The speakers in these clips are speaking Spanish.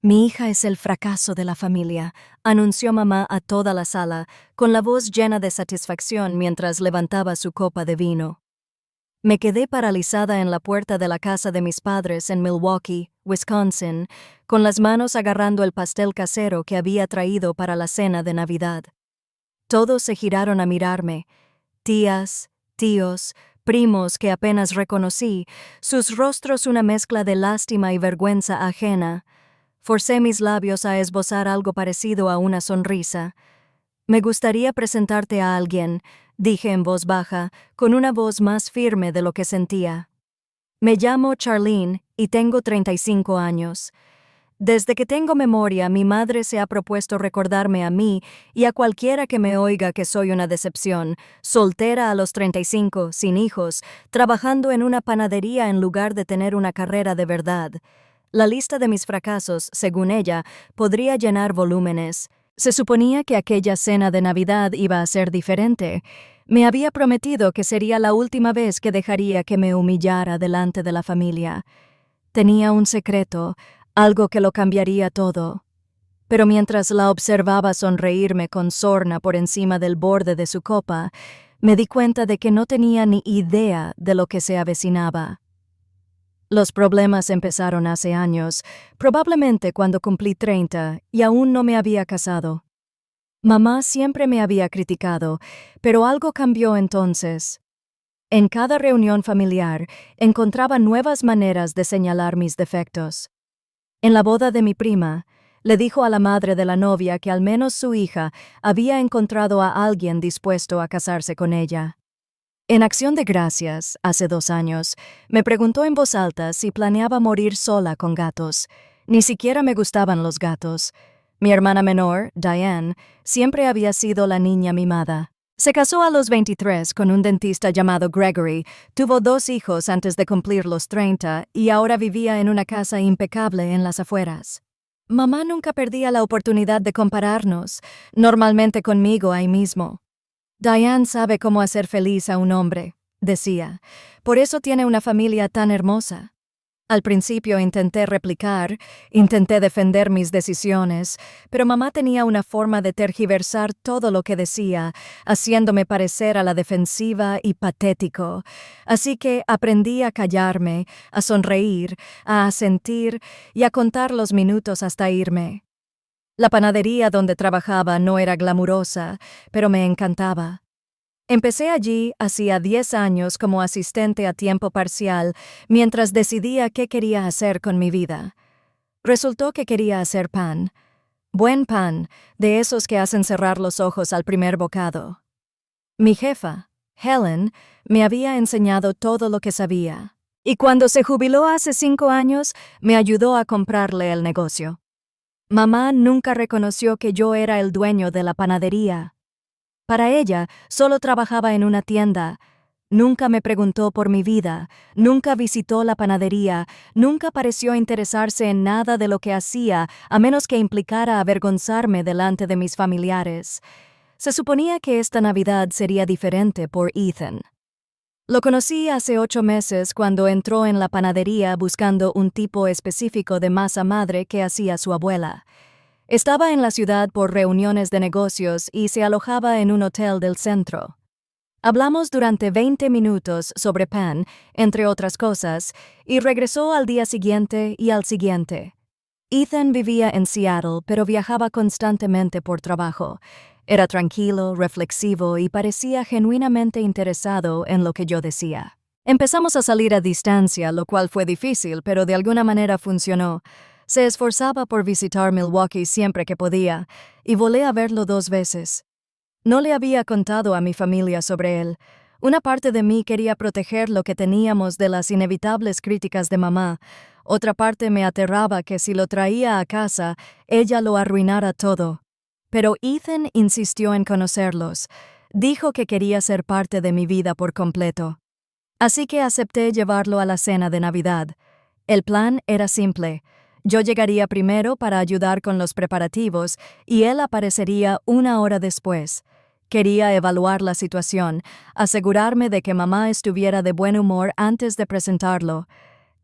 Mi hija es el fracaso de la familia, anunció mamá a toda la sala, con la voz llena de satisfacción mientras levantaba su copa de vino. Me quedé paralizada en la puerta de la casa de mis padres en Milwaukee, Wisconsin, con las manos agarrando el pastel casero que había traído para la cena de Navidad. Todos se giraron a mirarme, tías, tíos, primos que apenas reconocí, sus rostros una mezcla de lástima y vergüenza ajena. Forcé mis labios a esbozar algo parecido a una sonrisa. Me gustaría presentarte a alguien, dije en voz baja, con una voz más firme de lo que sentía. Me llamo Charlene y tengo 35 años. Desde que tengo memoria, mi madre se ha propuesto recordarme a mí y a cualquiera que me oiga que soy una decepción, soltera a los 35, sin hijos, trabajando en una panadería en lugar de tener una carrera de verdad. La lista de mis fracasos, según ella, podría llenar volúmenes. Se suponía que aquella cena de Navidad iba a ser diferente. Me había prometido que sería la última vez que dejaría que me humillara delante de la familia. Tenía un secreto, algo que lo cambiaría todo. Pero mientras la observaba sonreírme con sorna por encima del borde de su copa, me di cuenta de que no tenía ni idea de lo que se avecinaba. Los problemas empezaron hace años, probablemente cuando cumplí 30 y aún no me había casado. Mamá siempre me había criticado, pero algo cambió entonces. En cada reunión familiar encontraba nuevas maneras de señalar mis defectos. En la boda de mi prima, le dijo a la madre de la novia que al menos su hija había encontrado a alguien dispuesto a casarse con ella. En Acción de Gracias, hace 2 años, me preguntó en voz alta si planeaba morir sola con gatos. Ni siquiera me gustaban los gatos. Mi hermana menor, Diane, siempre había sido la niña mimada. Se casó a los 23 con un dentista llamado Gregory, tuvo 2 hijos antes de cumplir los 30 y ahora vivía en una casa impecable en las afueras. Mamá nunca perdía la oportunidad de compararnos, normalmente conmigo ahí mismo. Diane sabe cómo hacer feliz a un hombre, decía. Por eso tiene una familia tan hermosa. Al principio intenté replicar, intenté defender mis decisiones, pero mamá tenía una forma de tergiversar todo lo que decía, haciéndome parecer a la defensiva y patético. Así que aprendí a callarme, a sonreír, a asentir y a contar los minutos hasta irme. La panadería donde trabajaba no era glamurosa, pero me encantaba. Empecé allí hacía 10 años como asistente a tiempo parcial mientras decidía qué quería hacer con mi vida. Resultó que quería hacer pan. Buen pan, de esos que hacen cerrar los ojos al primer bocado. Mi jefa, Helen, me había enseñado todo lo que sabía. Y cuando se jubiló hace 5 años, me ayudó a comprarle el negocio. Mamá nunca reconoció que yo era el dueño de la panadería. Para ella, solo trabajaba en una tienda. Nunca me preguntó por mi vida, nunca visitó la panadería, nunca pareció interesarse en nada de lo que hacía, a menos que implicara avergonzarme delante de mis familiares. Se suponía que esta Navidad sería diferente por Ethan. Lo conocí hace 8 meses cuando entró en la panadería buscando un tipo específico de masa madre que hacía su abuela. Estaba en la ciudad por reuniones de negocios y se alojaba en un hotel del centro. Hablamos durante 20 minutos sobre pan, entre otras cosas, y regresó al día siguiente y al siguiente. Ethan vivía en Seattle, pero viajaba constantemente por trabajo. Era tranquilo, reflexivo y parecía genuinamente interesado en lo que yo decía. Empezamos a salir a distancia, lo cual fue difícil, pero de alguna manera funcionó. Se esforzaba por visitar Milwaukee siempre que podía, y volé a verlo 2 veces. No le había contado a mi familia sobre él. Una parte de mí quería proteger lo que teníamos de las inevitables críticas de mamá. Otra parte me aterraba que si lo traía a casa, ella lo arruinara todo. Pero Ethan insistió en conocerlos. Dijo que quería ser parte de mi vida por completo. Así que acepté llevarlo a la cena de Navidad. El plan era simple. Yo llegaría primero para ayudar con los preparativos y él aparecería 1 hora después. Quería evaluar la situación, asegurarme de que mamá estuviera de buen humor antes de presentarlo.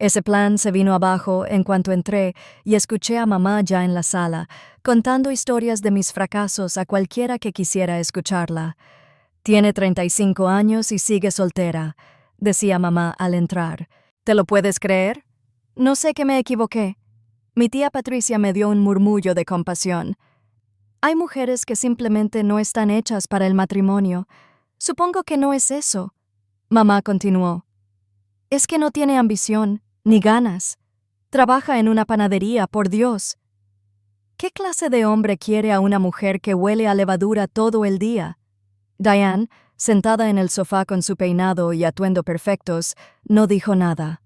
Ese plan se vino abajo en cuanto entré y escuché a mamá ya en la sala, contando historias de mis fracasos a cualquiera que quisiera escucharla. Tiene 35 años y sigue soltera, decía mamá al entrar. ¿Te lo puedes creer? No sé que me equivoqué. Mi tía Patricia me dio un murmullo de compasión. Hay mujeres que simplemente no están hechas para el matrimonio. Supongo que no es eso. Mamá continuó. Es que no tiene ambición, ni ganas. Trabaja en una panadería, por Dios. ¿Qué clase de hombre quiere a una mujer que huele a levadura todo el día? Diane, sentada en el sofá con su peinado y atuendo perfectos, no dijo nada.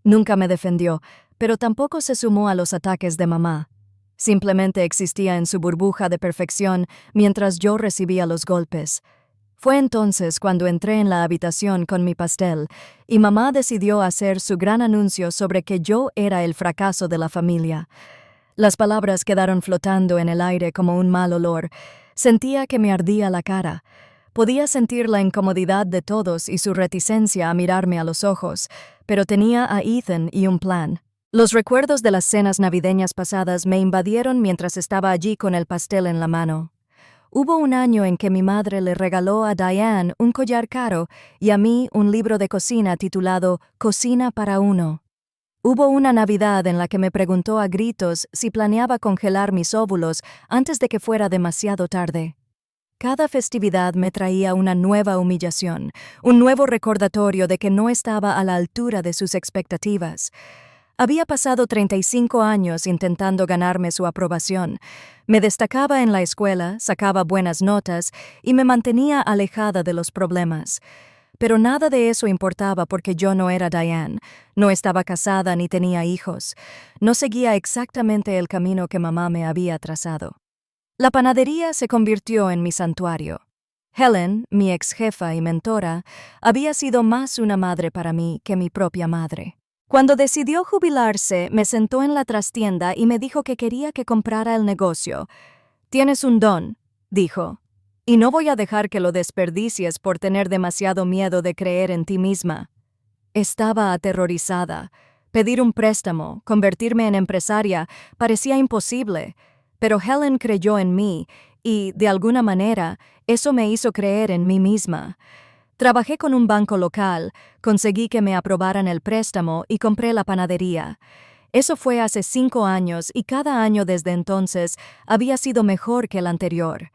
Nunca me defendió, pero tampoco se sumó a los ataques de mamá. Simplemente existía en su burbuja de perfección mientras yo recibía los golpes. Fue entonces cuando entré en la habitación con mi pastel y mamá decidió hacer su gran anuncio sobre que yo era el fracaso de la familia. Las palabras quedaron flotando en el aire como un mal olor. Sentía que me ardía la cara. Podía sentir la incomodidad de todos y su reticencia a mirarme a los ojos, pero tenía a Ethan y un plan. Los recuerdos de las cenas navideñas pasadas me invadieron mientras estaba allí con el pastel en la mano. Hubo un año en que mi madre le regaló a Diane un collar caro y a mí un libro de cocina titulado Cocina para uno. Hubo una Navidad en la que me preguntó a gritos si planeaba congelar mis óvulos antes de que fuera demasiado tarde. Cada festividad me traía una nueva humillación, un nuevo recordatorio de que no estaba a la altura de sus expectativas. Había pasado 35 años intentando ganarme su aprobación. Me destacaba en la escuela, sacaba buenas notas y me mantenía alejada de los problemas. Pero nada de eso importaba porque yo no era Diane, no estaba casada ni tenía hijos. No seguía exactamente el camino que mamá me había trazado. La panadería se convirtió en mi santuario. Helen, mi ex jefa y mentora, había sido más una madre para mí que mi propia madre. Cuando decidió jubilarse, me sentó en la trastienda y me dijo que quería que comprara el negocio. «Tienes un don», dijo, «y no voy a dejar que lo desperdicies por tener demasiado miedo de creer en ti misma». Estaba aterrorizada. Pedir un préstamo, convertirme en empresaria, parecía imposible. Pero Helen creyó en mí y, de alguna manera, eso me hizo creer en mí misma. Trabajé con un banco local, conseguí que me aprobaran el préstamo y compré la panadería. Eso fue hace 5 años y cada año desde entonces había sido mejor que el anterior.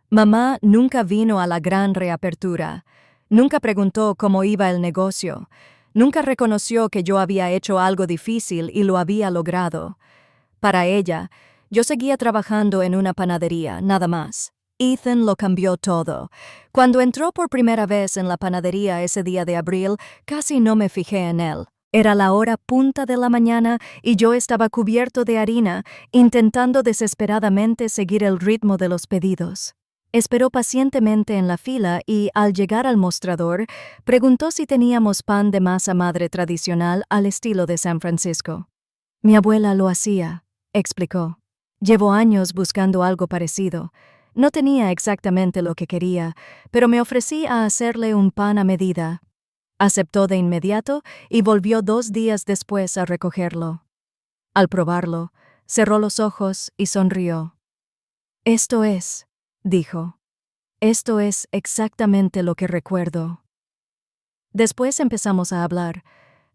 Mamá nunca vino a la gran reapertura. Nunca preguntó cómo iba el negocio. Nunca reconoció que yo había hecho algo difícil y lo había logrado. Para ella, yo seguía trabajando en una panadería, nada más. Ethan lo cambió todo. Cuando entró por primera vez en la panadería ese día de abril, casi no me fijé en él. Era la hora punta de la mañana y yo estaba cubierto de harina, intentando desesperadamente seguir el ritmo de los pedidos. Esperó pacientemente en la fila y, al llegar al mostrador, preguntó si teníamos pan de masa madre tradicional al estilo de San Francisco. Mi abuela lo hacía, explicó. Llevo años buscando algo parecido. No tenía exactamente lo que quería, pero me ofrecí a hacerle un pan a medida. Aceptó de inmediato y volvió 2 días después a recogerlo. Al probarlo, cerró los ojos y sonrió. «Esto es», dijo. «Esto es exactamente lo que recuerdo». Después empezamos a hablar.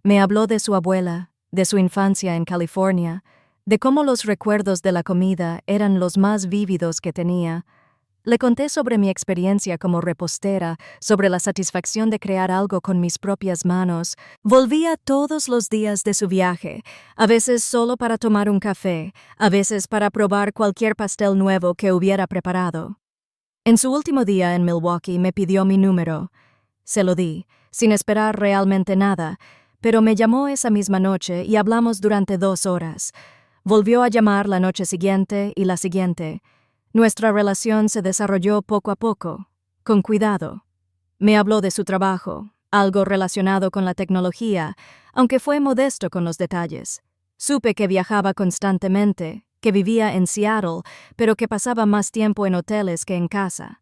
Me habló de su abuela, de su infancia en California, de cómo los recuerdos de la comida eran los más vívidos que tenía. Le conté sobre mi experiencia como repostera, sobre la satisfacción de crear algo con mis propias manos. Volvía todos los días de su viaje, a veces solo para tomar un café, a veces para probar cualquier pastel nuevo que hubiera preparado. En su último día en Milwaukee me pidió mi número. Se lo di, sin esperar realmente nada, pero me llamó esa misma noche y hablamos durante 2 horas. Volvió a llamar la noche siguiente y la siguiente. Nuestra relación se desarrolló poco a poco, con cuidado. Me habló de su trabajo, algo relacionado con la tecnología, aunque fue modesto con los detalles. Supe que viajaba constantemente, que vivía en Seattle, pero que pasaba más tiempo en hoteles que en casa.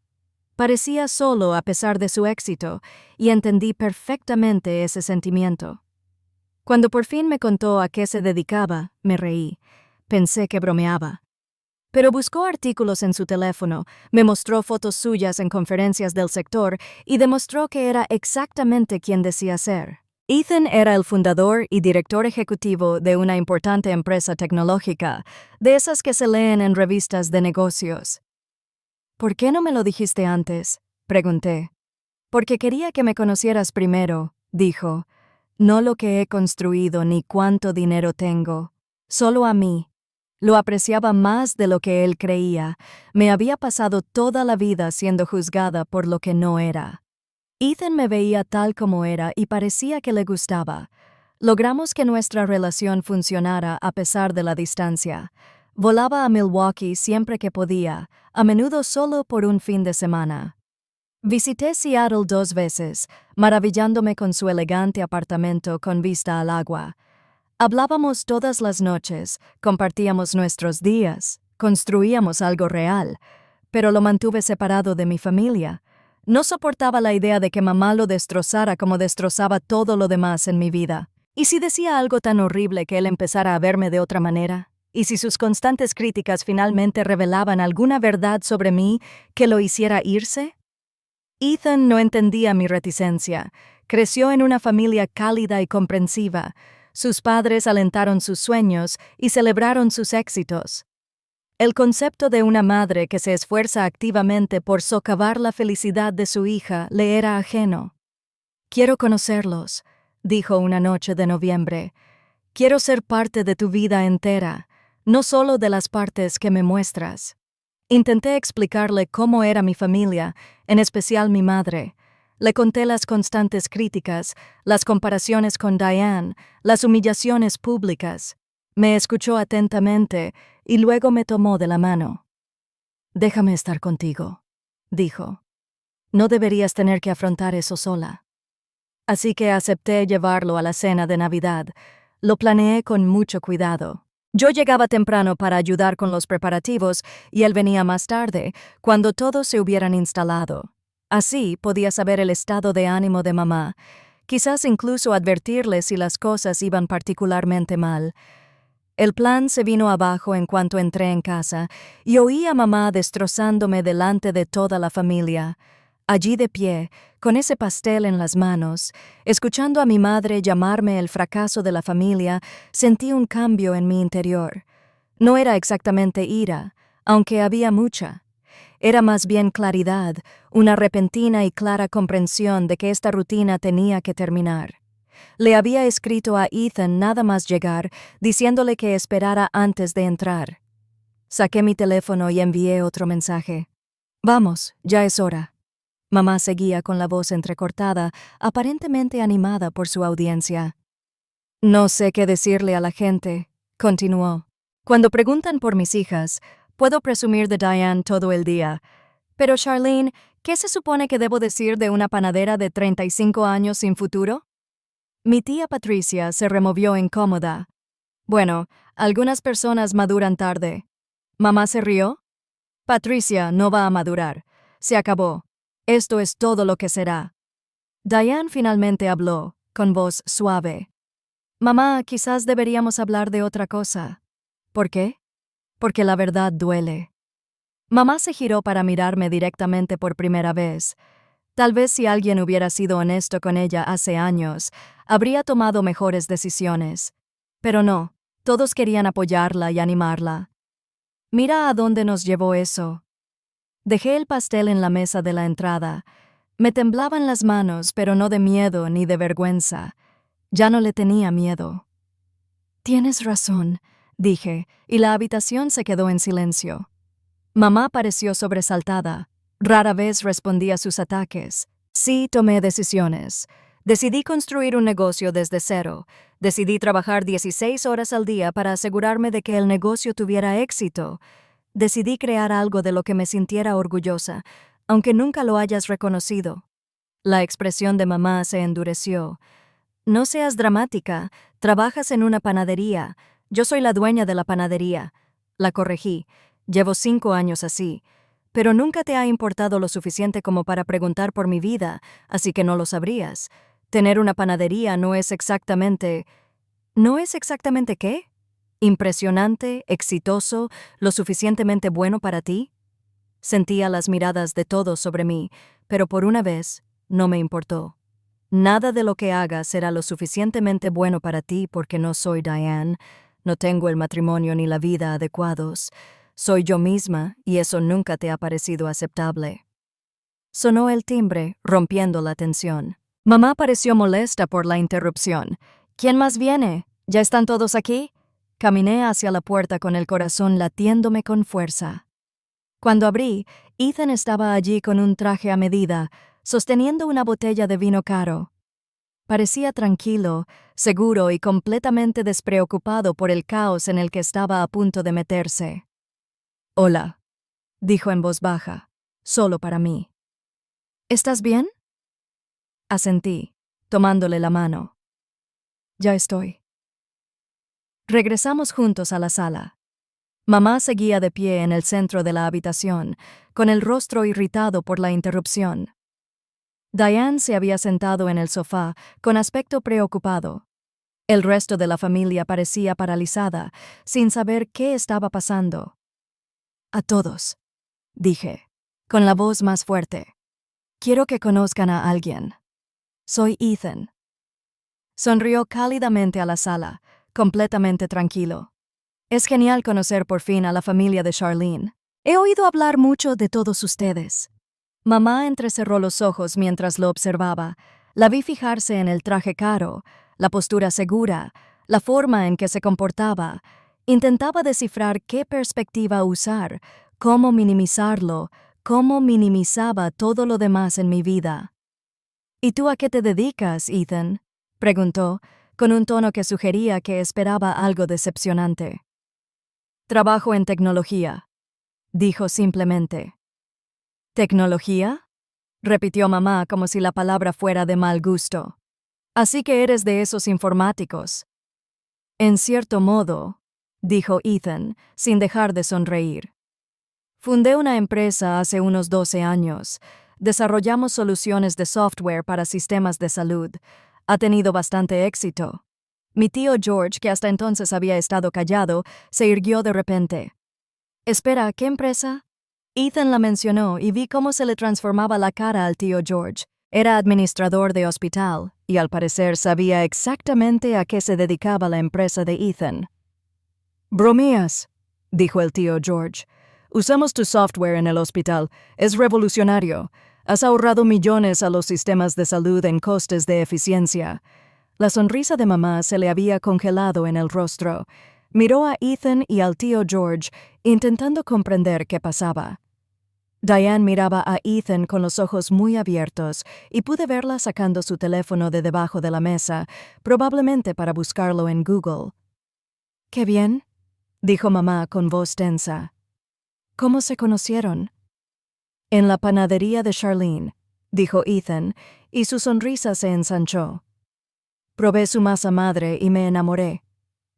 Parecía solo a pesar de su éxito, y entendí perfectamente ese sentimiento. Cuando por fin me contó a qué se dedicaba, me reí. Pensé que bromeaba. Pero buscó artículos en su teléfono, me mostró fotos suyas en conferencias del sector y demostró que era exactamente quien decía ser. Ethan era el fundador y director ejecutivo de una importante empresa tecnológica, de esas que se leen en revistas de negocios. ¿Por qué no me lo dijiste antes?, pregunté. Porque quería que me conocieras primero, dijo. No lo que he construido ni cuánto dinero tengo, solo a mí. Lo apreciaba más de lo que él creía. Me había pasado toda la vida siendo juzgada por lo que no era. Ethan me veía tal como era y parecía que le gustaba. Logramos que nuestra relación funcionara a pesar de la distancia. Volaba a Milwaukee siempre que podía, a menudo solo por un fin de semana. Visité Seattle 2 veces, maravillándome con su elegante apartamento con vista al agua. Hablábamos todas las noches, compartíamos nuestros días, construíamos algo real, pero lo mantuve separado de mi familia. No soportaba la idea de que mamá lo destrozara como destrozaba todo lo demás en mi vida. ¿Y si decía algo tan horrible que él empezara a verme de otra manera? ¿Y si sus constantes críticas finalmente revelaban alguna verdad sobre mí que lo hiciera irse? Ethan no entendía mi reticencia. Creció en una familia cálida y comprensiva. Sus padres alentaron sus sueños y celebraron sus éxitos. El concepto de una madre que se esfuerza activamente por socavar la felicidad de su hija le era ajeno. «Quiero conocerlos», dijo una noche de noviembre. «Quiero ser parte de tu vida entera, no solo de las partes que me muestras». Intenté explicarle cómo era mi familia, en especial mi madre. Le conté las constantes críticas, las comparaciones con Diane, las humillaciones públicas. Me escuchó atentamente y luego me tomó de la mano. «Déjame estar contigo», dijo. «No deberías tener que afrontar eso sola». Así que acepté llevarlo a la cena de Navidad. Lo planeé con mucho cuidado. Yo llegaba temprano para ayudar con los preparativos y él venía más tarde, cuando todos se hubieran instalado. Así podía saber el estado de ánimo de mamá, quizás incluso advertirle si las cosas iban particularmente mal. El plan se vino abajo en cuanto entré en casa y oí a mamá destrozándome delante de toda la familia. Allí de pie, con ese pastel en las manos, escuchando a mi madre llamarme el fracaso de la familia, sentí un cambio en mi interior. No era exactamente ira, aunque había mucha. Era más bien claridad, una repentina y clara comprensión de que esta rutina tenía que terminar. Le había escrito a Ethan nada más llegar, diciéndole que esperara antes de entrar. Saqué mi teléfono y envié otro mensaje. «Vamos, ya es hora». Mamá seguía con la voz entrecortada, aparentemente animada por su audiencia. «No sé qué decirle a la gente», continuó. «Cuando preguntan por mis hijas, puedo presumir de Diane todo el día. Pero Charlene, ¿qué se supone que debo decir de una panadera de 35 años sin futuro?» Mi tía Patricia se removió incómoda. «Bueno, algunas personas maduran tarde». Mamá se rió. «Patricia no va a madurar. Se acabó. Esto es todo lo que será». Diane finalmente habló, con voz suave. «Mamá, quizás deberíamos hablar de otra cosa». «¿Por qué?» «Porque la verdad duele». Mamá se giró para mirarme directamente por primera vez. Tal vez si alguien hubiera sido honesto con ella hace años, habría tomado mejores decisiones. Pero no, todos querían apoyarla y animarla. «Mira a dónde nos llevó eso». Dejé el pastel en la mesa de la entrada. Me temblaban las manos, pero no de miedo ni de vergüenza. Ya no le tenía miedo. «Tienes razón», dije, y la habitación se quedó en silencio. Mamá pareció sobresaltada. Rara vez respondía a sus ataques. Sí, tomé decisiones. Decidí construir un negocio desde cero. Decidí trabajar 16 horas al día para asegurarme de que el negocio tuviera éxito. Decidí crear algo de lo que me sintiera orgullosa, aunque nunca lo hayas reconocido. La expresión de mamá se endureció. «No seas dramática. Trabajas en una panadería. Yo soy la dueña de la panadería». La corregí. «Llevo 5 años así. Pero nunca te ha importado lo suficiente como para preguntar por mi vida, así que no lo sabrías. Tener una panadería no es exactamente...» ¿No es exactamente qué? ¿Impresionante, exitoso, lo suficientemente bueno para ti? Sentía las miradas de todos sobre mí, pero por una vez no me importó. Nada de lo que haga será lo suficientemente bueno para ti porque no soy Diane, no tengo el matrimonio ni la vida adecuados. Soy yo misma y eso nunca te ha parecido aceptable. Sonó el timbre, rompiendo la tensión. Mamá pareció molesta por la interrupción. ¿Quién más viene? ¿Ya están todos aquí? Caminé hacia la puerta con el corazón latiéndome con fuerza. Cuando abrí, Ethan estaba allí con un traje a medida, sosteniendo una botella de vino caro. Parecía tranquilo, seguro y completamente despreocupado por el caos en el que estaba a punto de meterse. «Hola», dijo en voz baja, solo para mí. «¿Estás bien?» Asentí, tomándole la mano. «Ya estoy». Regresamos juntos a la sala. Mamá seguía de pie en el centro de la habitación, con el rostro irritado por la interrupción. Diane se había sentado en el sofá, con aspecto preocupado. El resto de la familia parecía paralizada, sin saber qué estaba pasando. «A todos», dije, con la voz más fuerte. «Quiero que conozcan a alguien. Soy Ethan». Sonrió cálidamente a la sala, completamente tranquilo. «Es genial conocer por fin a la familia de Charlene. He oído hablar mucho de todos ustedes». Mamá entrecerró los ojos mientras lo observaba. La vi fijarse en el traje caro, la postura segura, la forma en que se comportaba. Intentaba descifrar qué perspectiva usar, cómo minimizarlo, cómo minimizaba todo lo demás en mi vida. «¿Y tú a qué te dedicas, Ethan?», preguntó, con un tono que sugería que esperaba algo decepcionante. «Trabajo en tecnología», dijo simplemente. «¿Tecnología?», repitió mamá como si la palabra fuera de mal gusto. «Así que eres de esos informáticos». «En cierto modo», dijo Ethan, sin dejar de sonreír. «Fundé una empresa hace unos 12 años. Desarrollamos soluciones de software para sistemas de salud. Ha tenido bastante éxito». Mi tío George, que hasta entonces había estado callado, se irguió de repente. «Espera, ¿qué empresa?». Ethan la mencionó y vi cómo se le transformaba la cara al tío George. Era administrador de hospital, y al parecer sabía exactamente a qué se dedicaba la empresa de Ethan. «Bromeas», dijo el tío George. «Usamos tu software en el hospital. Es revolucionario. Has ahorrado millones a los sistemas de salud en costes de eficiencia». La sonrisa de mamá se le había congelado en el rostro. Miró a Ethan y al tío George, intentando comprender qué pasaba. Diane miraba a Ethan con los ojos muy abiertos y pude verla sacando su teléfono de debajo de la mesa, probablemente para buscarlo en Google. «Qué bien», dijo mamá con voz tensa. «¿Cómo se conocieron?» «En la panadería de Charlene», dijo Ethan, y su sonrisa se ensanchó. «Probé su masa madre y me enamoré.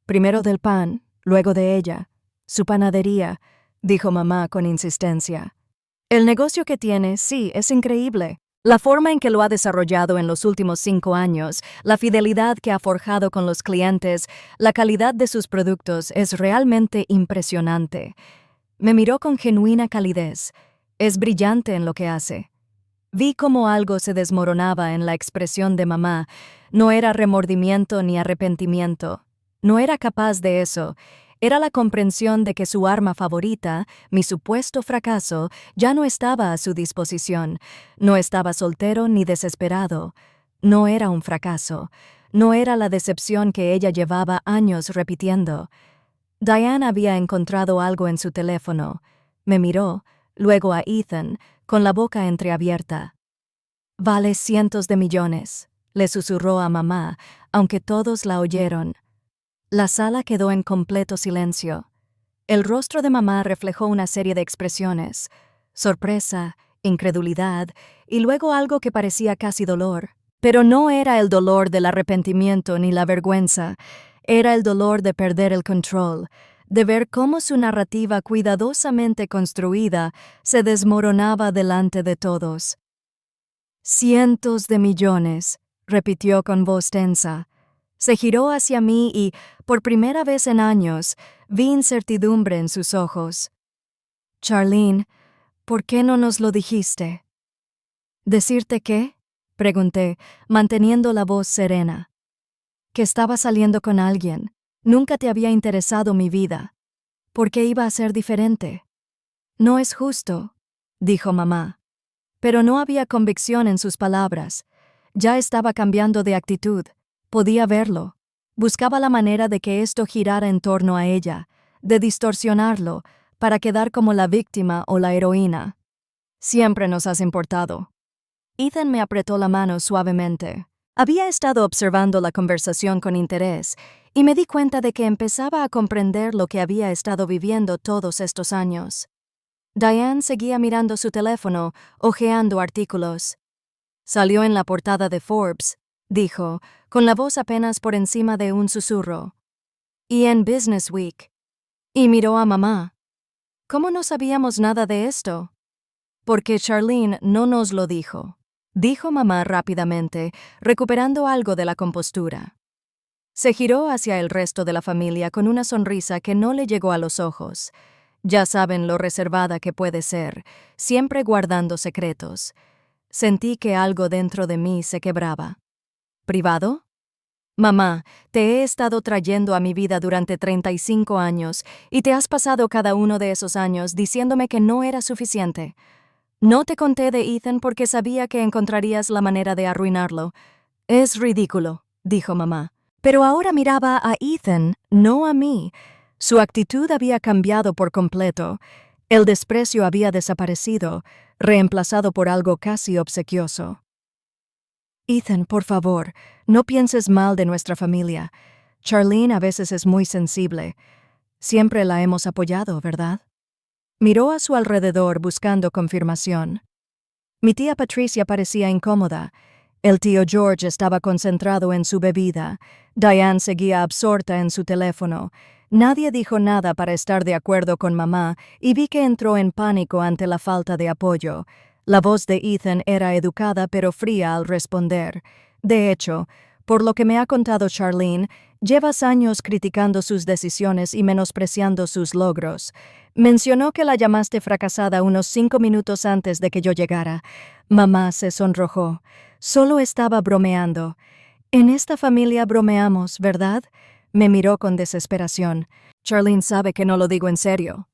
Primero del pan, luego de ella. Su panadería», dijo mamá con insistencia. «El negocio que tiene, sí, es increíble. La forma en que lo ha desarrollado en los últimos 5 años, la fidelidad que ha forjado con los clientes, la calidad de sus productos es realmente impresionante». Me miró con genuina calidez. Es brillante en lo que hace. Vi cómo algo se desmoronaba en la expresión de mamá. No era remordimiento ni arrepentimiento. No era capaz de eso. Era la comprensión de que su arma favorita, mi supuesto fracaso, ya no estaba a su disposición. No estaba soltero ni desesperado. No era un fracaso. No era la decepción que ella llevaba años repitiendo. Diane había encontrado algo en su teléfono. Me miró, luego a Ethan, con la boca entreabierta. «Vale cientos de millones», le susurró a mamá, aunque todos la oyeron. La sala quedó en completo silencio. El rostro de mamá reflejó una serie de expresiones: sorpresa, incredulidad y luego algo que parecía casi dolor. Pero no era el dolor del arrepentimiento ni la vergüenza, era el dolor de perder el control, de ver cómo su narrativa cuidadosamente construida se desmoronaba delante de todos. «Cientos de millones», repitió con voz tensa. Se giró hacia mí y, por primera vez en años, vi incertidumbre en sus ojos. Charlene, ¿por qué no nos lo dijiste? ¿Decirte qué? Pregunté, manteniendo la voz serena. Que estaba saliendo con alguien. Nunca te había interesado mi vida. ¿Por qué iba a ser diferente? No es justo, dijo mamá. Pero no había convicción en sus palabras. Ya estaba cambiando de actitud. Podía verlo. Buscaba la manera de que esto girara en torno a ella, de distorsionarlo, para quedar como la víctima o la heroína. Siempre nos has importado. Ethan me apretó la mano suavemente. Había estado observando la conversación con interés y me di cuenta de que empezaba a comprender lo que había estado viviendo todos estos años. Diane seguía mirando su teléfono, hojeando artículos. Salió en la portada de Forbes, dijo, con la voz apenas por encima de un susurro. Y en Business Week. Y miró a mamá. ¿Cómo no sabíamos nada de esto? Porque Charlene no nos lo dijo, dijo mamá rápidamente, recuperando algo de la compostura. Se giró hacia el resto de la familia con una sonrisa que no le llegó a los ojos. Ya saben lo reservada que puede ser, siempre guardando secretos. Sentí que algo dentro de mí se quebraba. ¿Privado? Mamá, te he estado trayendo a mi vida durante 35 años y te has pasado cada uno de esos años diciéndome que no era suficiente. No te conté de Ethan porque sabía que encontrarías la manera de arruinarlo. Es ridículo, dijo mamá. Pero ahora miraba a Ethan, no a mí. Su actitud había cambiado por completo. El desprecio había desaparecido, reemplazado por algo casi obsequioso. Ethan, por favor, no pienses mal de nuestra familia. Charlene a veces es muy sensible. Siempre la hemos apoyado, ¿verdad? Miró a su alrededor buscando confirmación. Mi tía Patricia parecía incómoda. El tío George estaba concentrado en su bebida. Diane seguía absorta en su teléfono. Nadie dijo nada para estar de acuerdo con mamá y vi que entró en pánico ante la falta de apoyo. La voz de Ethan era educada pero fría al responder. De hecho, por lo que me ha contado Charlene, llevas años criticando sus decisiones y menospreciando sus logros. Mencionó que la llamaste fracasada unos 5 minutos antes de que yo llegara. Mamá se sonrojó. Solo estaba bromeando. En esta familia bromeamos, ¿verdad? Me miró con desesperación. Charlene sabe que no lo digo en serio.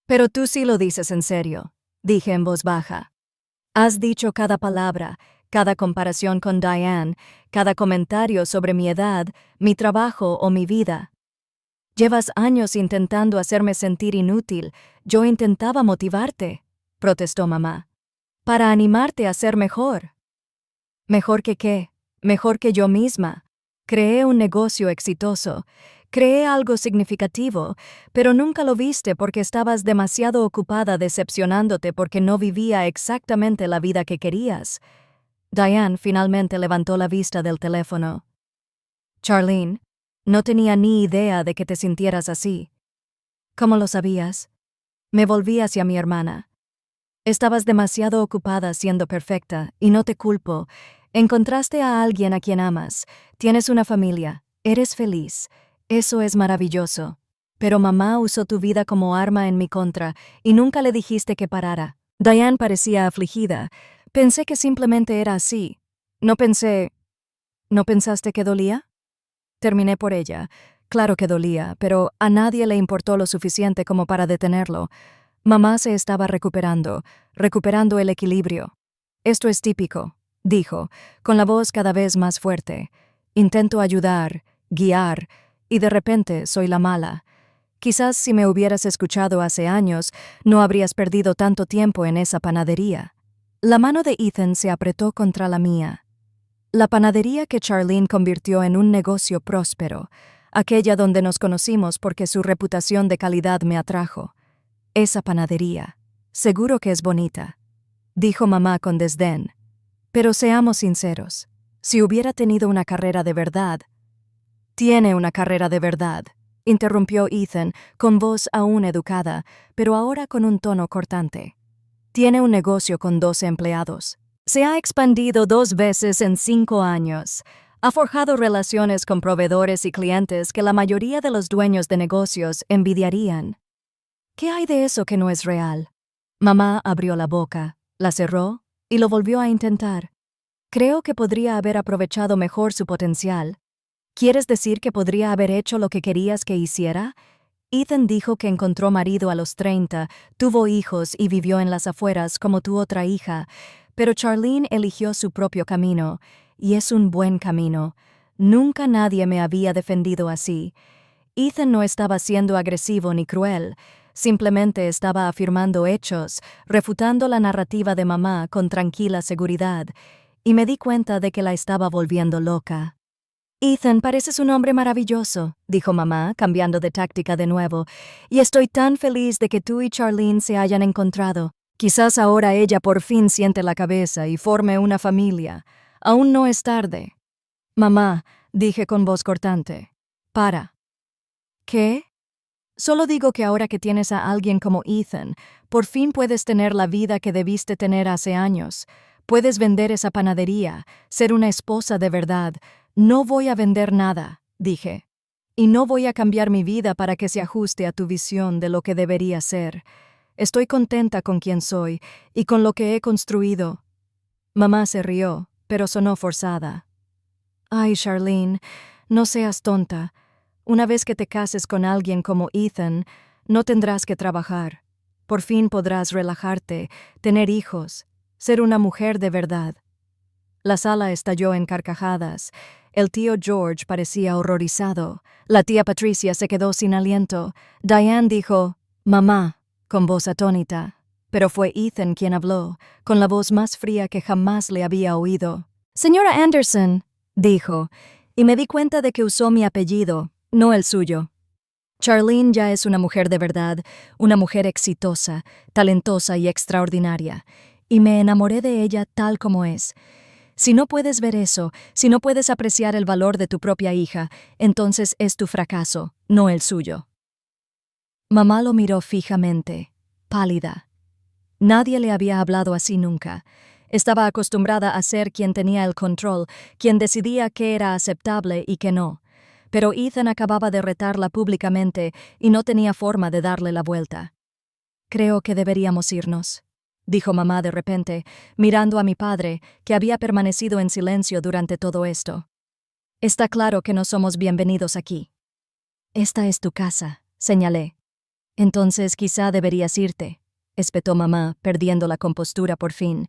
Pero tú sí lo dices en serio, dije en voz baja. Has dicho cada palabra, cada comparación con Diane, cada comentario sobre mi edad, mi trabajo o mi vida. Llevas años intentando hacerme sentir inútil. Yo intentaba motivarte, protestó mamá, para animarte a ser mejor. ¿Mejor que qué? Mejor que yo misma. Creé un negocio exitoso. Creé algo significativo, pero nunca lo viste porque estabas demasiado ocupada decepcionándote porque no vivía exactamente la vida que querías. Diane finalmente levantó la vista del teléfono. Charlene, no tenía ni idea de que te sintieras así. ¿Cómo lo sabías? Me volví hacia mi hermana. Estabas demasiado ocupada siendo perfecta, y no te culpo. Encontraste a alguien a quien amas, tienes una familia, eres feliz. Eso es maravilloso. Pero mamá usó tu vida como arma en mi contra, y nunca le dijiste que parara. Diane parecía afligida. Pensé que simplemente era así. ¿No pensaste que dolía? Terminé por ella. Claro que dolía, pero a nadie le importó lo suficiente como para detenerlo. Mamá se estaba recuperando el equilibrio. Esto es típico, dijo, con la voz cada vez más fuerte. Intento ayudar, guiar, y de repente soy la mala. Quizás si me hubieras escuchado hace años, no habrías perdido tanto tiempo en esa panadería. La mano de Ethan se apretó contra la mía. La panadería que Charlene convirtió en un negocio próspero, aquella donde nos conocimos porque su reputación de calidad me atrajo. Esa panadería, seguro que es bonita, dijo mamá con desdén. Pero seamos sinceros, si hubiera tenido una carrera de verdad. Tiene una carrera de verdad, interrumpió Ethan con voz aún educada, pero ahora con un tono cortante. Tiene un negocio con 12 empleados. Se ha expandido 2 veces en 5 años. Ha forjado relaciones con proveedores y clientes que la mayoría de los dueños de negocios envidiarían. ¿Qué hay de eso que no es real? Mamá abrió la boca, la cerró y lo volvió a intentar. Creo que podría haber aprovechado mejor su potencial. ¿Quieres decir que podría haber hecho lo que querías que hiciera? Ethan dijo que encontró marido a los 30, tuvo hijos y vivió en las afueras como tu otra hija, pero Charlene eligió su propio camino, y es un buen camino. Nunca nadie me había defendido así. Ethan no estaba siendo agresivo ni cruel, simplemente estaba afirmando hechos, refutando la narrativa de mamá con tranquila seguridad, y me di cuenta de que la estaba volviendo loca. Ethan, pareces un hombre maravilloso, dijo mamá, cambiando de táctica de nuevo, y estoy tan feliz de que tú y Charlene se hayan encontrado. Quizás ahora ella por fin siente la cabeza y forme una familia. Aún no es tarde. Mamá, dije con voz cortante. Para. ¿Qué? Solo digo que ahora que tienes a alguien como Ethan, por fin puedes tener la vida que debiste tener hace años. Puedes vender esa panadería, ser una esposa de verdad. No voy a vender nada, dije. Y no voy a cambiar mi vida para que se ajuste a tu visión de lo que debería ser. Estoy contenta con quien soy y con lo que he construido. Mamá se rió, pero sonó forzada. Ay, Charlene, no seas tonta. Una vez que te cases con alguien como Ethan, no tendrás que trabajar. Por fin podrás relajarte, tener hijos, ser una mujer de verdad. La sala estalló en carcajadas. El tío George parecía horrorizado. La tía Patricia se quedó sin aliento. Diane dijo, «Mamá», con voz atónita. Pero fue Ethan quien habló, con la voz más fría que jamás le había oído. «Señora Anderson», dijo, y me di cuenta de que usó mi apellido, no el suyo. Charlene ya es una mujer de verdad, una mujer exitosa, talentosa y extraordinaria, y me enamoré de ella tal como es. Si no puedes ver eso, si no puedes apreciar el valor de tu propia hija, entonces es tu fracaso, no el suyo. Mamá lo miró fijamente, pálida. Nadie le había hablado así nunca. Estaba acostumbrada a ser quien tenía el control, quien decidía qué era aceptable y qué no. Pero Ethan acababa de retarla públicamente y no tenía forma de darle la vuelta. «Creo que deberíamos irnos», dijo mamá de repente, mirando a mi padre, que había permanecido en silencio durante todo esto. «Está claro que no somos bienvenidos aquí». «Esta es tu casa», señalé. «Entonces quizá deberías irte», espetó mamá, perdiendo la compostura por fin.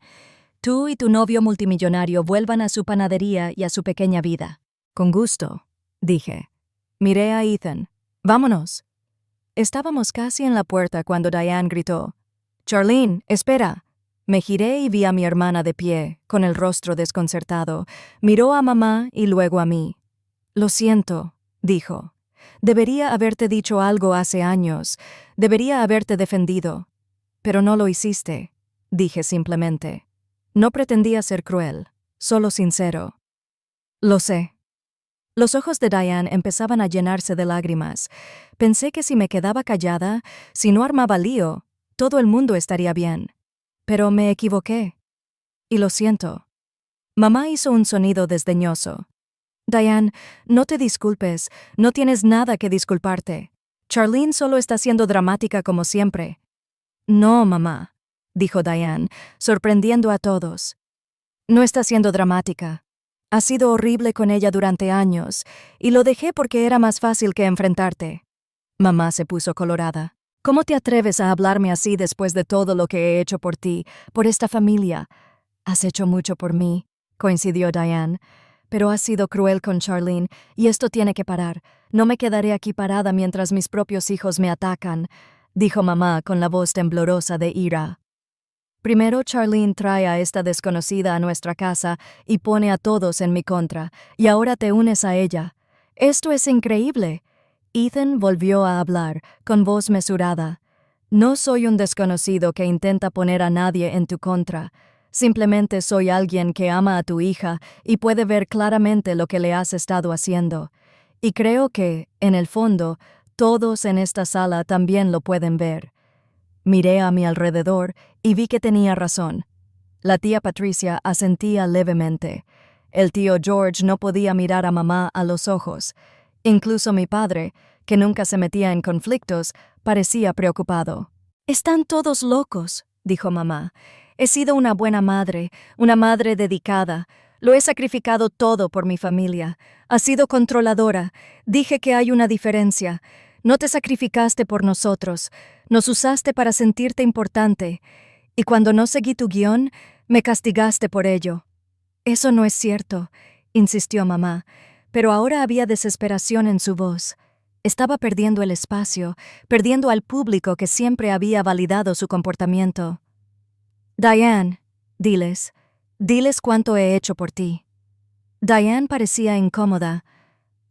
«Tú y tu novio multimillonario vuelvan a su panadería y a su pequeña vida». «Con gusto», dije. Miré a Ethan. «Vámonos». Estábamos casi en la puerta cuando Diane gritó, «Charlene, espera». Me giré y vi a mi hermana de pie, con el rostro desconcertado. Miró a mamá y luego a mí. «Lo siento», dijo. «Debería haberte dicho algo hace años. Debería haberte defendido. Pero no lo hiciste», dije simplemente. No pretendía ser cruel, solo sincero. «Lo sé». Los ojos de Diane empezaban a llenarse de lágrimas. Pensé que si me quedaba callada, si no armaba lío, todo el mundo estaría bien. Pero me equivoqué. Y lo siento. Mamá hizo un sonido desdeñoso. «Diane, no te disculpes, no tienes nada que disculparte. Charlene solo está siendo dramática como siempre». «No, mamá», dijo Diane, sorprendiendo a todos. «No está siendo dramática. Ha sido horrible con ella durante años, y lo dejé porque era más fácil que enfrentarte». Mamá se puso colorada. «¿Cómo te atreves a hablarme así después de todo lo que he hecho por ti, por esta familia?» «Has hecho mucho por mí», coincidió Diane. «Pero has sido cruel con Charlene, y esto tiene que parar. No me quedaré aquí parada mientras mis propios hijos me atacan», dijo mamá con la voz temblorosa de ira. «Primero Charlene trae a esta desconocida a nuestra casa y pone a todos en mi contra, y ahora te unes a ella. Esto es increíble». Ethan volvió a hablar, con voz mesurada. «No soy un desconocido que intenta poner a nadie en tu contra. Simplemente soy alguien que ama a tu hija y puede ver claramente lo que le has estado haciendo. Y creo que, en el fondo, todos en esta sala también lo pueden ver». Miré a mi alrededor y vi que tenía razón. La tía Patricia asentía levemente. El tío George no podía mirar a mamá a los ojos. Incluso mi padre, que nunca se metía en conflictos, parecía preocupado. «Están todos locos», dijo mamá. «He sido una buena madre, una madre dedicada. Lo he sacrificado todo por mi familia. Has sido controladora. Dije que hay una diferencia. No te sacrificaste por nosotros. Nos usaste para sentirte importante. Y cuando no seguí tu guión, me castigaste por ello». «Eso no es cierto», insistió mamá, pero ahora había desesperación en su voz. Estaba perdiendo el espacio, perdiendo al público que siempre había validado su comportamiento. «Diane, diles cuánto he hecho por ti». Diane parecía incómoda.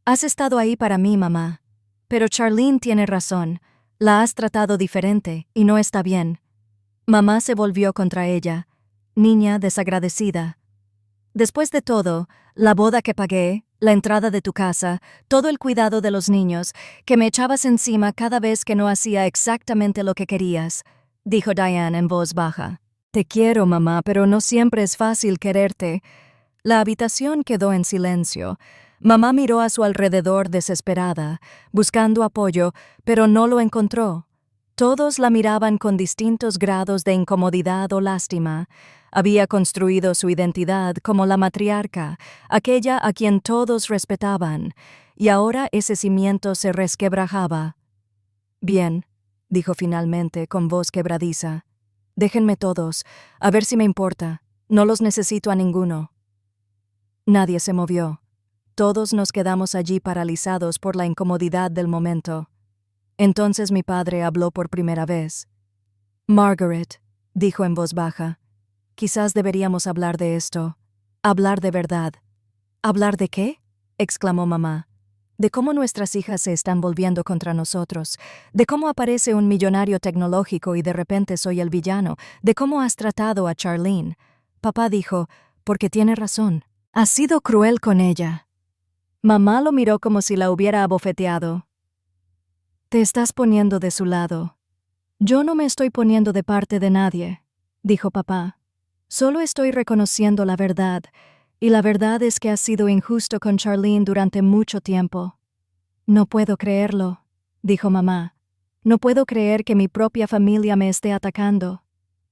«Has estado ahí para mí, mamá. Pero Charlene tiene razón. La has tratado diferente y no está bien». Mamá se volvió contra ella. «Niña desagradecida. Después de todo, la boda que pagué, la entrada de tu casa, todo el cuidado de los niños, que me echabas encima cada vez que no hacía exactamente lo que querías», dijo Diane en voz baja. «Te quiero, mamá, pero no siempre es fácil quererte». La habitación quedó en silencio. Mamá miró a su alrededor desesperada, buscando apoyo, pero no lo encontró. Todos la miraban con distintos grados de incomodidad o lástima. Había construido su identidad como la matriarca, aquella a quien todos respetaban, y ahora ese cimiento se resquebrajaba. «Bien», dijo finalmente con voz quebradiza. «Déjenme todos, a ver si me importa. No los necesito a ninguno». Nadie se movió. Todos nos quedamos allí paralizados por la incomodidad del momento. Entonces mi padre habló por primera vez. «Margaret», dijo en voz baja, «quizás deberíamos hablar de esto. Hablar de verdad». «¿Hablar de qué?», exclamó mamá. «De cómo nuestras hijas se están volviendo contra nosotros, de cómo aparece un millonario tecnológico y de repente soy el villano, de cómo has tratado a Charlene». Papá dijo, «Porque tiene razón. Has sido cruel con ella». Mamá lo miró como si la hubiera abofeteado. «Te estás poniendo de su lado». «Yo no me estoy poniendo de parte de nadie», dijo papá. «Solo estoy reconociendo la verdad, y la verdad es que has sido injusto con Charlene durante mucho tiempo». «No puedo creerlo», dijo mamá. «No puedo creer que mi propia familia me esté atacando».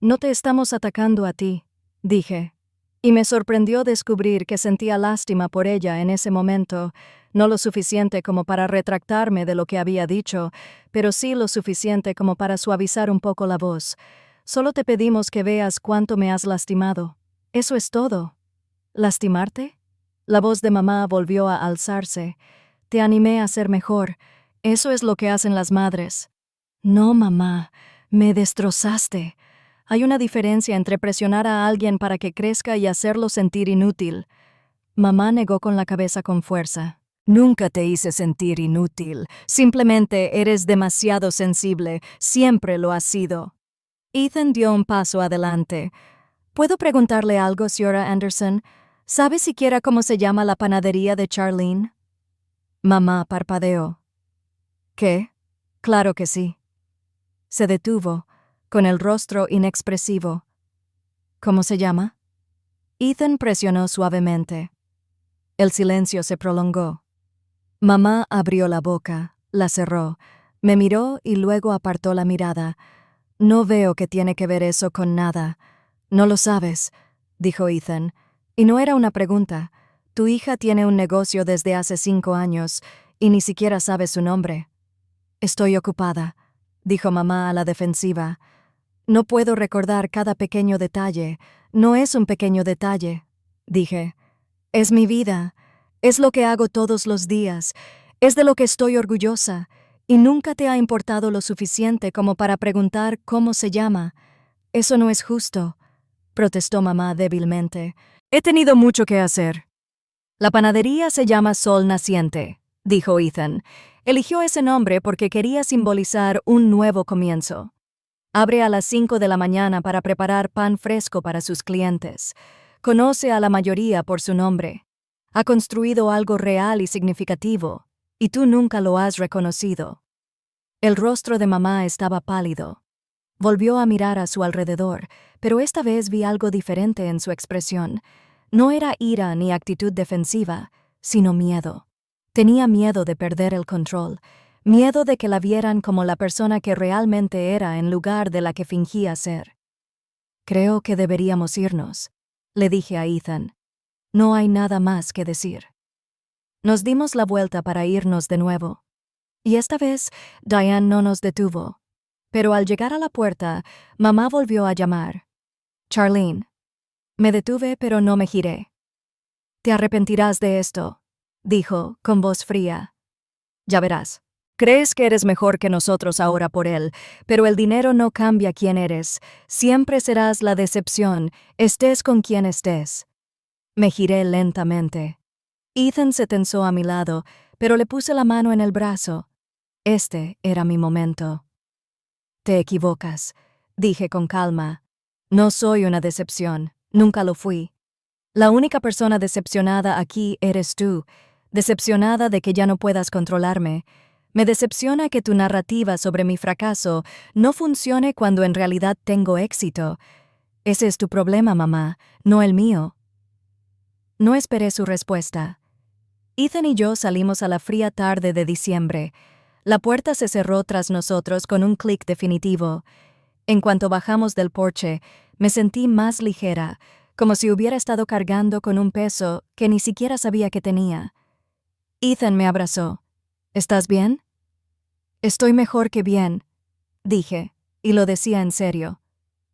«No te estamos atacando a ti», dije. Y me sorprendió descubrir que sentía lástima por ella en ese momento, no lo suficiente como para retractarme de lo que había dicho, pero sí lo suficiente como para suavizar un poco la voz. «Solo te pedimos que veas cuánto me has lastimado. Eso es todo». «¿Lastimarte?». La voz de mamá volvió a alzarse. «Te animé a ser mejor. Eso es lo que hacen las madres». «No, mamá, me destrozaste». Hay una diferencia entre presionar a alguien para que crezca y hacerlo sentir inútil. Mamá negó con la cabeza con fuerza. «Nunca te hice sentir inútil. Simplemente eres demasiado sensible. Siempre lo has sido». Ethan dio un paso adelante. «¿Puedo preguntarle algo, señora Anderson? ¿Sabe siquiera cómo se llama la panadería de Charlene?» Mamá parpadeó. «¿Qué? Claro que sí». Se detuvo, con el rostro inexpresivo. «¿Cómo se llama?». Ethan presionó suavemente. El silencio se prolongó. Mamá abrió la boca, la cerró, me miró y luego apartó la mirada. «No veo que tiene que ver eso con nada». «No lo sabes», dijo Ethan. «Y no era una pregunta. Tu hija tiene un negocio desde hace 5 años y ni siquiera sabes su nombre». «Estoy ocupada», dijo mamá a la defensiva. «No puedo recordar cada pequeño detalle. No es un pequeño detalle», dije. «Es mi vida. Es lo que hago todos los días. Es de lo que estoy orgullosa. Y nunca te ha importado lo suficiente como para preguntar cómo se llama. Eso no es justo», protestó mamá débilmente. «He tenido mucho que hacer». «La panadería se llama Sol Naciente», dijo Ethan. Eligió ese nombre porque quería simbolizar un nuevo comienzo. Abre a las 5 de la mañana para preparar pan fresco para sus clientes. Conoce a la mayoría por su nombre. Ha construido algo real y significativo, y tú nunca lo has reconocido». El rostro de mamá estaba pálido. Volvió a mirar a su alrededor, pero esta vez vi algo diferente en su expresión. No era ira ni actitud defensiva, sino miedo. Tenía miedo de perder el control, miedo de que la vieran como la persona que realmente era en lugar de la que fingía ser. Creo que deberíamos irnos, le dije a Ethan. No hay nada más que decir. Nos dimos la vuelta para irnos de nuevo. Y esta vez, Diane no nos detuvo. Pero al llegar a la puerta, mamá volvió a llamar. Charlene. Me detuve, pero no me giré. Te arrepentirás de esto, dijo, con voz fría. Ya verás. Crees que eres mejor que nosotros ahora por él, pero el dinero no cambia quién eres. Siempre serás la decepción, estés con quien estés. Me giré lentamente. Ethan se tensó a mi lado, pero le puse la mano en el brazo. Este era mi momento. Te equivocas, dije con calma. No soy una decepción, nunca lo fui. La única persona decepcionada aquí eres tú, decepcionada de que ya no puedas controlarme. Me decepciona que tu narrativa sobre mi fracaso no funcione cuando en realidad tengo éxito. Ese es tu problema, mamá, no el mío. No esperé su respuesta. Ethan y yo salimos a la fría tarde de diciembre. La puerta se cerró tras nosotros con un clic definitivo. En cuanto bajamos del porche, me sentí más ligera, como si hubiera estado cargando con un peso que ni siquiera sabía que tenía. Ethan me abrazó. ¿Estás bien? Estoy mejor que bien, dije, y lo decía en serio.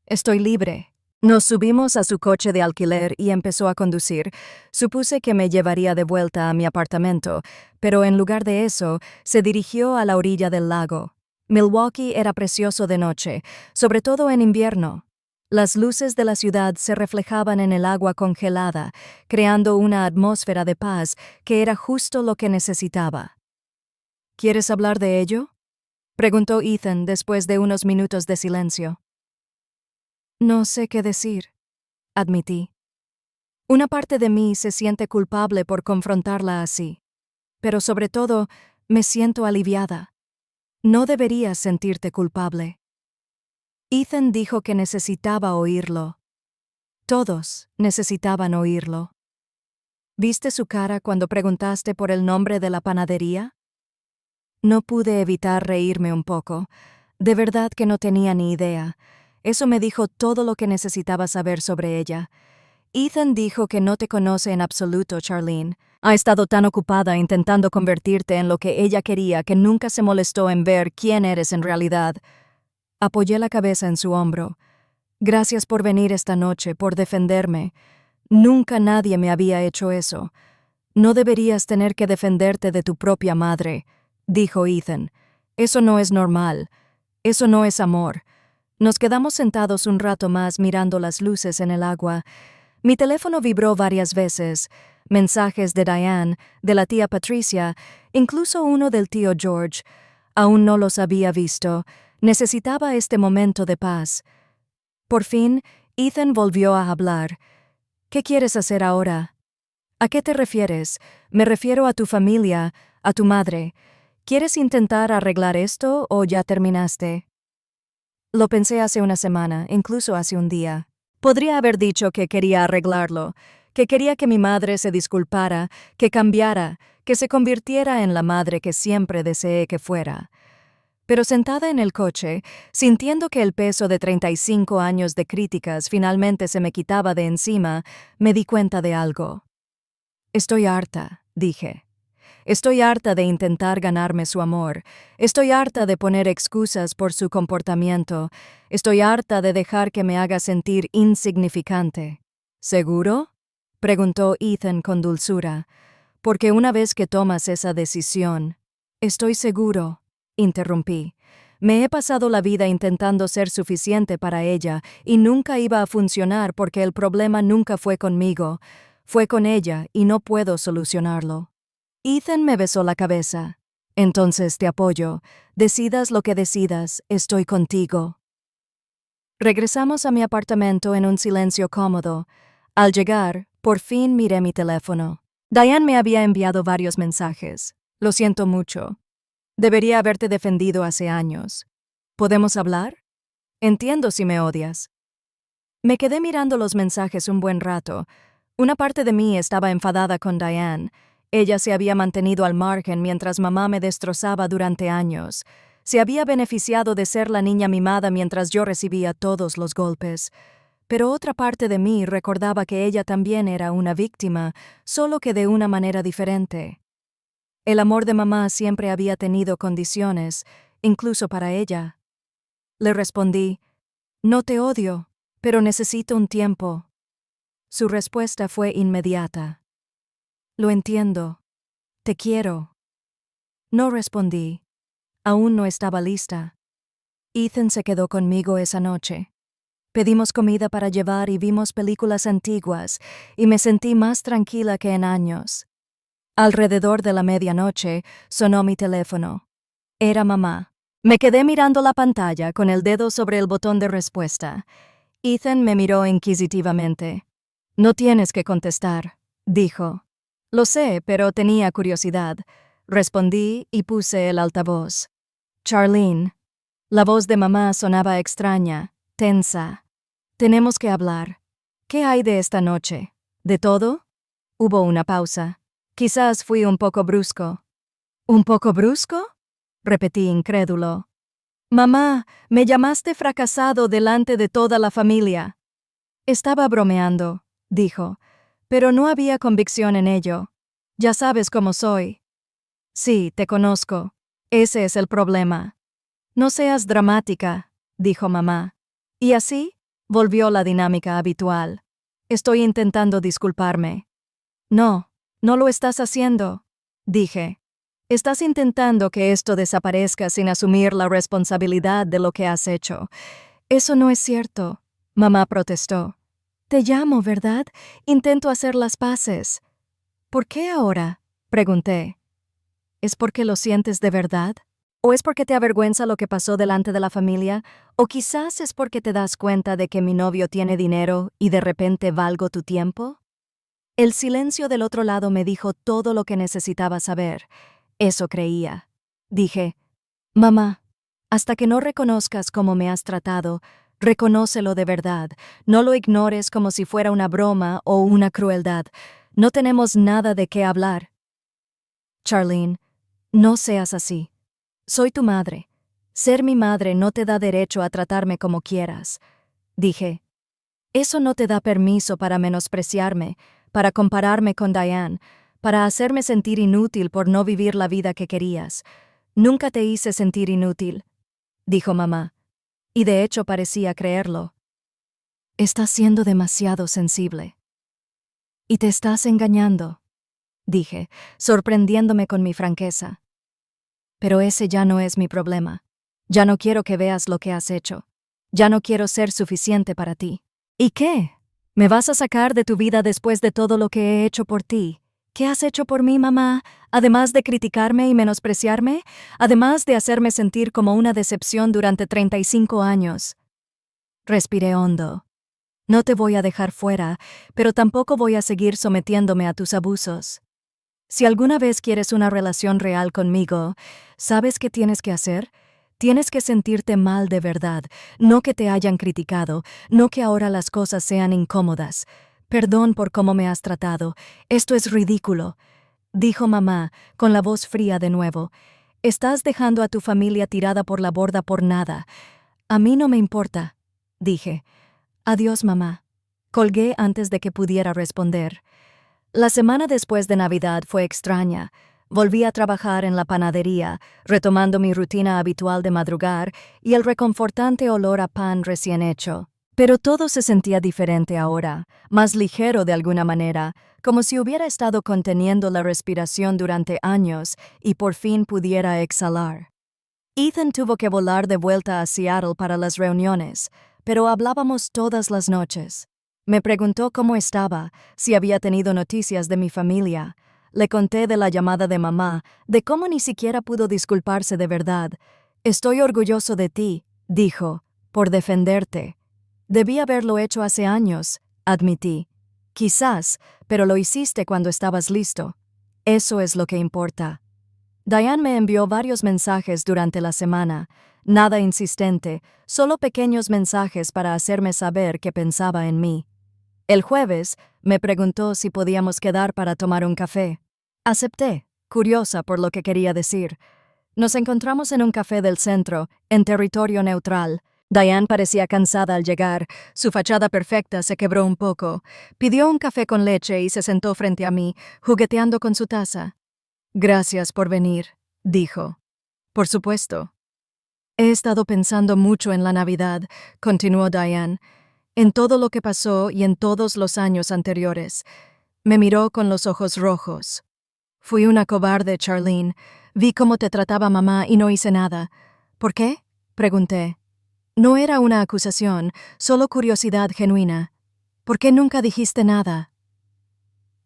Estoy libre. Nos subimos a su coche de alquiler y empezó a conducir. Supuse que me llevaría de vuelta a mi apartamento, pero en lugar de eso, se dirigió a la orilla del lago. Milwaukee era precioso de noche, sobre todo en invierno. Las luces de la ciudad se reflejaban en el agua congelada, creando una atmósfera de paz que era justo lo que necesitaba. ¿Quieres hablar de ello?, preguntó Ethan después de unos minutos de silencio. No sé qué decir, admití. Una parte de mí se siente culpable por confrontarla así, pero sobre todo me siento aliviada. No deberías sentirte culpable. Ethan dijo que necesitaba oírlo. Todos necesitaban oírlo. ¿Viste su cara cuando preguntaste por el nombre de la panadería? No pude evitar reírme un poco. De verdad que no tenía ni idea. Eso me dijo todo lo que necesitaba saber sobre ella. Ethan dijo que no te conoce en absoluto, Charlene. Ha estado tan ocupada intentando convertirte en lo que ella quería que nunca se molestó en ver quién eres en realidad. Apoyé la cabeza en su hombro. Gracias por venir esta noche, por defenderme. Nunca nadie me había hecho eso. No deberías tener que defenderte de tu propia madre, dijo Ethan. Eso no es normal. Eso no es amor. Nos quedamos sentados un rato más mirando las luces en el agua. Mi teléfono vibró varias veces. Mensajes de Diane, de la tía Patricia, incluso uno del tío George. Aún no los había visto. Necesitaba este momento de paz. Por fin, Ethan volvió a hablar. ¿Qué quieres hacer ahora? ¿A qué te refieres? Me refiero a tu familia, a tu madre. ¿Quieres intentar arreglar esto o ya terminaste? Lo pensé hace una semana, incluso hace un día. Podría haber dicho que quería arreglarlo, que quería que mi madre se disculpara, que cambiara, que se convirtiera en la madre que siempre deseé que fuera. Pero sentada en el coche, sintiendo que el peso de 35 años de críticas finalmente se me quitaba de encima, me di cuenta de algo. Estoy harta, dije. Estoy harta de intentar ganarme su amor. Estoy harta de poner excusas por su comportamiento. Estoy harta de dejar que me haga sentir insignificante. ¿Seguro?, preguntó Ethan con dulzura. Porque una vez que tomas esa decisión... Estoy seguro, interrumpí. Me he pasado la vida intentando ser suficiente para ella y nunca iba a funcionar porque el problema nunca fue conmigo. Fue con ella y no puedo solucionarlo. Ethan me besó la cabeza. Entonces te apoyo. Decidas lo que decidas, estoy contigo. Regresamos a mi apartamento en un silencio cómodo. Al llegar, por fin miré mi teléfono. Diane me había enviado varios mensajes. Lo siento mucho. Debería haberte defendido hace años. ¿Podemos hablar? Entiendo si me odias. Me quedé mirando los mensajes un buen rato. Una parte de mí estaba enfadada con Diane. Ella se había mantenido al margen mientras mamá me destrozaba durante años. Se había beneficiado de ser la niña mimada mientras yo recibía todos los golpes. Pero otra parte de mí recordaba que ella también era una víctima, solo que de una manera diferente. El amor de mamá siempre había tenido condiciones, incluso para ella. Le respondí, no te odio, pero necesito un tiempo. Su respuesta fue inmediata. Lo entiendo. Te quiero. No respondí. Aún no estaba lista. Ethan se quedó conmigo esa noche. Pedimos comida para llevar y vimos películas antiguas, y me sentí más tranquila que en años. Alrededor de la medianoche sonó mi teléfono. Era mamá. Me quedé mirando la pantalla con el dedo sobre el botón de respuesta. Ethan me miró inquisitivamente. No tienes que contestar, dijo. Lo sé, pero tenía curiosidad. Respondí y puse el altavoz. Charlene. La voz de mamá sonaba extraña, tensa. Tenemos que hablar. ¿Qué hay de esta noche? ¿De todo? Hubo una pausa. Quizás fui un poco brusco. ¿Un poco brusco? Repetí incrédulo. Mamá, me llamaste fracasado delante de toda la familia. Estaba bromeando, dijo, pero no había convicción en ello. Ya sabes cómo soy. Sí, te conozco. Ese es el problema. No seas dramática, dijo mamá. Y así, volvió la dinámica habitual. Estoy intentando disculparme. No, no lo estás haciendo, dije. Estás intentando que esto desaparezca sin asumir la responsabilidad de lo que has hecho. Eso no es cierto, mamá protestó. Te llamo, ¿verdad? Intento hacer las paces. ¿Por qué ahora? Pregunté. ¿Es porque lo sientes de verdad? ¿O es porque te avergüenza lo que pasó delante de la familia? ¿O quizás es porque te das cuenta de que mi novio tiene dinero y de repente valgo tu tiempo? El silencio del otro lado me dijo todo lo que necesitaba saber. Eso creía. Dije, mamá, hasta que no reconozcas cómo me has tratado, reconócelo de verdad. No lo ignores como si fuera una broma o una crueldad. No tenemos nada de qué hablar. Charlene, no seas así. Soy tu madre. Ser mi madre no te da derecho a tratarme como quieras. Dije, eso no te da permiso para menospreciarme, para compararme con Diane, para hacerme sentir inútil por no vivir la vida que querías. Nunca te hice sentir inútil, dijo mamá, y de hecho parecía creerlo. Estás siendo demasiado sensible. Y te estás engañando, dije, sorprendiéndome con mi franqueza. Pero ese ya no es mi problema. Ya no quiero que veas lo que has hecho. Ya no quiero ser suficiente para ti. ¿Y qué? ¿Me vas a sacar de tu vida después de todo lo que he hecho por ti? ¿Qué has hecho por mí, mamá? Además de criticarme y menospreciarme, además de hacerme sentir como una decepción durante 35 años. Respiré hondo. No te voy a dejar fuera, pero tampoco voy a seguir sometiéndome a tus abusos. Si alguna vez quieres una relación real conmigo, ¿sabes qué tienes que hacer? Tienes que sentirte mal de verdad, no que te hayan criticado, no que ahora las cosas sean incómodas. Perdón por cómo me has tratado. Esto es ridículo, dijo mamá, con la voz fría de nuevo. Estás dejando a tu familia tirada por la borda por nada. A mí no me importa, dije. Adiós, mamá. Colgué antes de que pudiera responder. La semana después de Navidad fue extraña. Volví a trabajar en la panadería, retomando mi rutina habitual de madrugar y el reconfortante olor a pan recién hecho. Pero todo se sentía diferente ahora, más ligero de alguna manera, como si hubiera estado conteniendo la respiración durante años y por fin pudiera exhalar. Ethan tuvo que volar de vuelta a Seattle para las reuniones, pero hablábamos todas las noches. Me preguntó cómo estaba, si había tenido noticias de mi familia. Le conté de la llamada de mamá, de cómo ni siquiera pudo disculparse de verdad. Estoy orgulloso de ti, dijo, por defenderte. Debí haberlo hecho hace años, admití. Quizás, pero lo hiciste cuando estabas listo. Eso es lo que importa. Diane me envió varios mensajes durante la semana, nada insistente, solo pequeños mensajes para hacerme saber que pensaba en mí. El jueves, me preguntó si podíamos quedar para tomar un café. Acepté, curiosa por lo que quería decir. Nos encontramos en un café del centro, en territorio neutral. Diane parecía cansada al llegar. Su fachada perfecta se quebró un poco. Pidió un café con leche y se sentó frente a mí, jugueteando con su taza. «Gracias por venir», dijo. «Por supuesto». «He estado pensando mucho en la Navidad», continuó Diane, «en todo lo que pasó y en todos los años anteriores». Me miró con los ojos rojos. «Fui una cobarde, Charlene. Vi cómo te trataba mamá y no hice nada». «¿Por qué?», pregunté. No era una acusación, solo curiosidad genuina. «¿Por qué nunca dijiste nada?».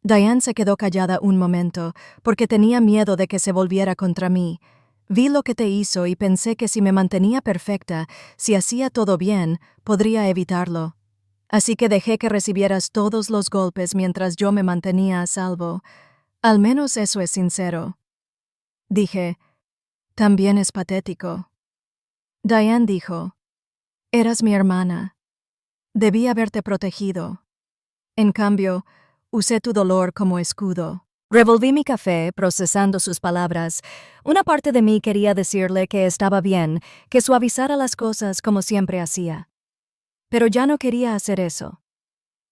Diane se quedó callada un momento, porque tenía miedo de que se volviera contra mí. Vi lo que te hizo y pensé que si me mantenía perfecta, si hacía todo bien, podría evitarlo. Así que dejé que recibieras todos los golpes mientras yo me mantenía a salvo. Al menos eso es sincero. Dije, también es patético. Diane dijo, eras mi hermana. Debí haberte protegido. En cambio, usé tu dolor como escudo. Revolví mi café, procesando sus palabras. Una parte de mí quería decirle que estaba bien, que suavizara las cosas como siempre hacía. Pero ya no quería hacer eso.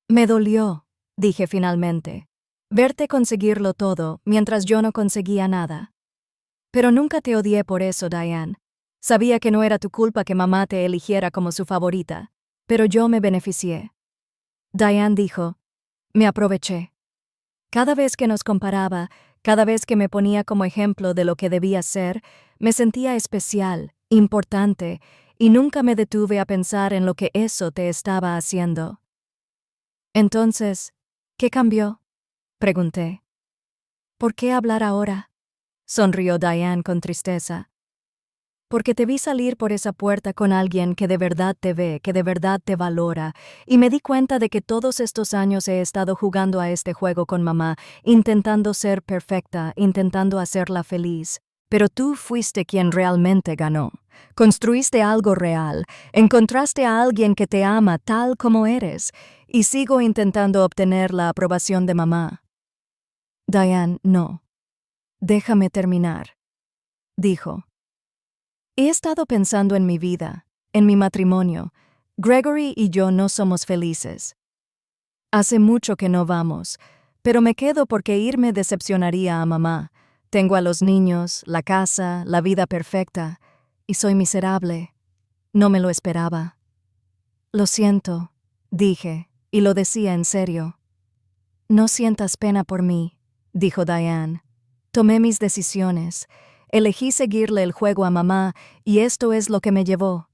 Me dolió, dije finalmente, verte conseguirlo todo mientras yo no conseguía nada. Pero nunca te odié por eso, Diane. Sabía que no era tu culpa que mamá te eligiera como su favorita, pero yo me beneficié. Diane dijo, me aproveché. Cada vez que nos comparaba, cada vez que me ponía como ejemplo de lo que debía ser, me sentía especial, importante, y nunca me detuve a pensar en lo que eso te estaba haciendo. Entonces, ¿qué cambió?, pregunté. ¿Por qué hablar ahora?, sonrió Diane con tristeza. Porque te vi salir por esa puerta con alguien que de verdad te ve, que de verdad te valora, y me di cuenta de que todos estos años he estado jugando a este juego con mamá, intentando ser perfecta, intentando hacerla feliz. Pero tú fuiste quien realmente ganó. Construiste algo real, encontraste a alguien que te ama tal como eres, y sigo intentando obtener la aprobación de mamá. Diane, no. Déjame terminar, dijo. He estado pensando en mi vida, en mi matrimonio. Gregory y yo no somos felices. Hace mucho que no vamos, pero me quedo porque irme decepcionaría a mamá. Tengo a los niños, la casa, la vida perfecta, y soy miserable. No me lo esperaba. Lo siento, dije, y lo decía en serio. No sientas pena por mí, dijo Diane. Tomé mis decisiones. Elegí seguirle el juego a mamá, y esto es lo que me llevó.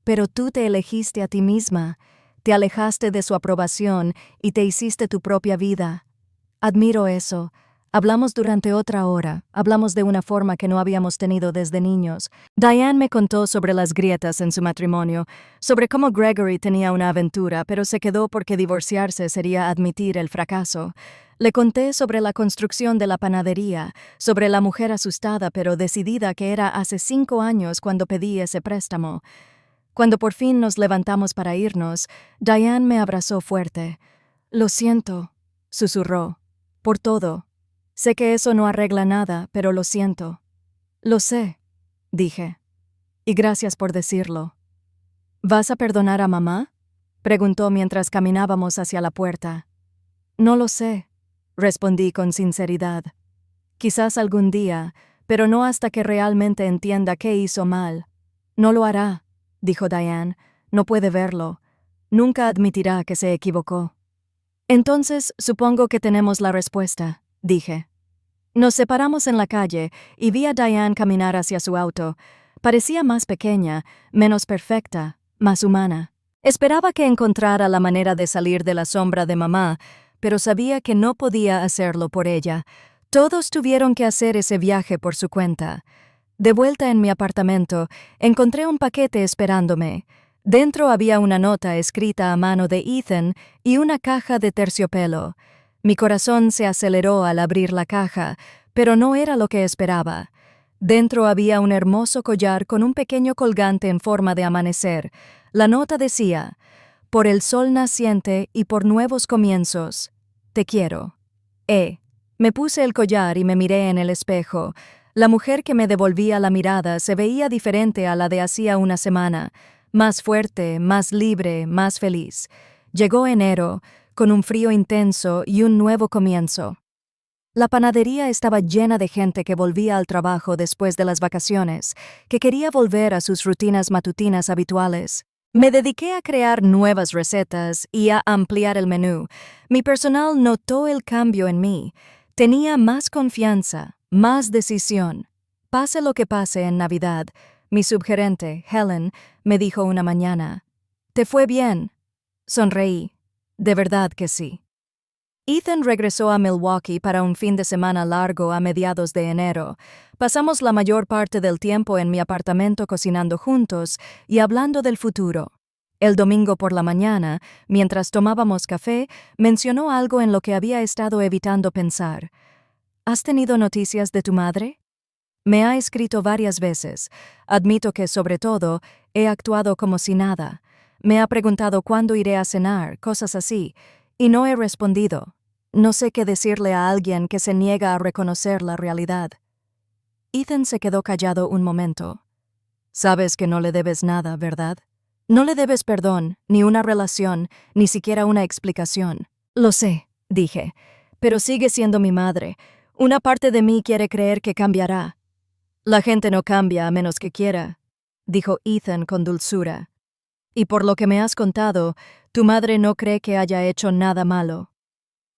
Pero tú te elegiste a ti misma, te alejaste de su aprobación y te hiciste tu propia vida. Admiro eso. Hablamos durante otra hora, hablamos de una forma que no habíamos tenido desde niños. Diane me contó sobre las grietas en su matrimonio, sobre cómo Gregory tenía una aventura, pero se quedó porque divorciarse sería admitir el fracaso. Le conté sobre la construcción de la panadería, sobre la mujer asustada pero decidida que era hace 5 años cuando pedí ese préstamo. Cuando por fin nos levantamos para irnos, Diane me abrazó fuerte. «Lo siento», susurró, «por todo. Sé que eso no arregla nada, pero lo siento». «Lo sé», dije. «Y gracias por decirlo». «¿Vas a perdonar a mamá?», preguntó mientras caminábamos hacia la puerta. «No lo sé», respondí con sinceridad. «Quizás algún día, pero no hasta que realmente entienda qué hizo mal». «No lo hará», dijo Diane. «No puede verlo. Nunca admitirá que se equivocó». «Entonces, supongo que tenemos la respuesta», dije. Nos separamos en la calle y vi a Diane caminar hacia su auto. Parecía más pequeña, menos perfecta, más humana. Esperaba que encontrara la manera de salir de la sombra de mamá, pero sabía que no podía hacerlo por ella. Todos tuvieron que hacer ese viaje por su cuenta. De vuelta en mi apartamento, encontré un paquete esperándome. Dentro había una nota escrita a mano de Ethan y una caja de terciopelo. Mi corazón se aceleró al abrir la caja, pero no era lo que esperaba. Dentro había un hermoso collar con un pequeño colgante en forma de amanecer. La nota decía: por el sol naciente y por nuevos comienzos. Te quiero. Me puse el collar y me miré en el espejo. La mujer que me devolvía la mirada se veía diferente a la de hacía una semana, más fuerte, más libre, más feliz. Llegó enero, con un frío intenso y un nuevo comienzo. La panadería estaba llena de gente que volvía al trabajo después de las vacaciones, que quería volver a sus rutinas matutinas habituales. Me dediqué a crear nuevas recetas y a ampliar el menú. Mi personal notó el cambio en mí. Tenía más confianza, más decisión. Pase lo que pase en Navidad, mi subgerente, Helen, me dijo una mañana: «¿Te fue bien?» Sonreí. De verdad que sí. Ethan regresó a Milwaukee para un fin de semana largo a mediados de enero. Pasamos la mayor parte del tiempo en mi apartamento cocinando juntos y hablando del futuro. El domingo por la mañana, mientras tomábamos café, mencionó algo en lo que había estado evitando pensar. ¿Has tenido noticias de tu madre? Me ha escrito varias veces. Admito que, sobre todo, he actuado como si nada. Me ha preguntado cuándo iré a cenar, cosas así, y no he respondido. No sé qué decirle a alguien que se niega a reconocer la realidad. Ethan se quedó callado un momento. Sabes que no le debes nada, ¿verdad? No le debes perdón, ni una relación, ni siquiera una explicación. Lo sé, dije, pero sigue siendo mi madre. Una parte de mí quiere creer que cambiará. La gente no cambia a menos que quiera, dijo Ethan con dulzura. Y por lo que me has contado, tu madre no cree que haya hecho nada malo.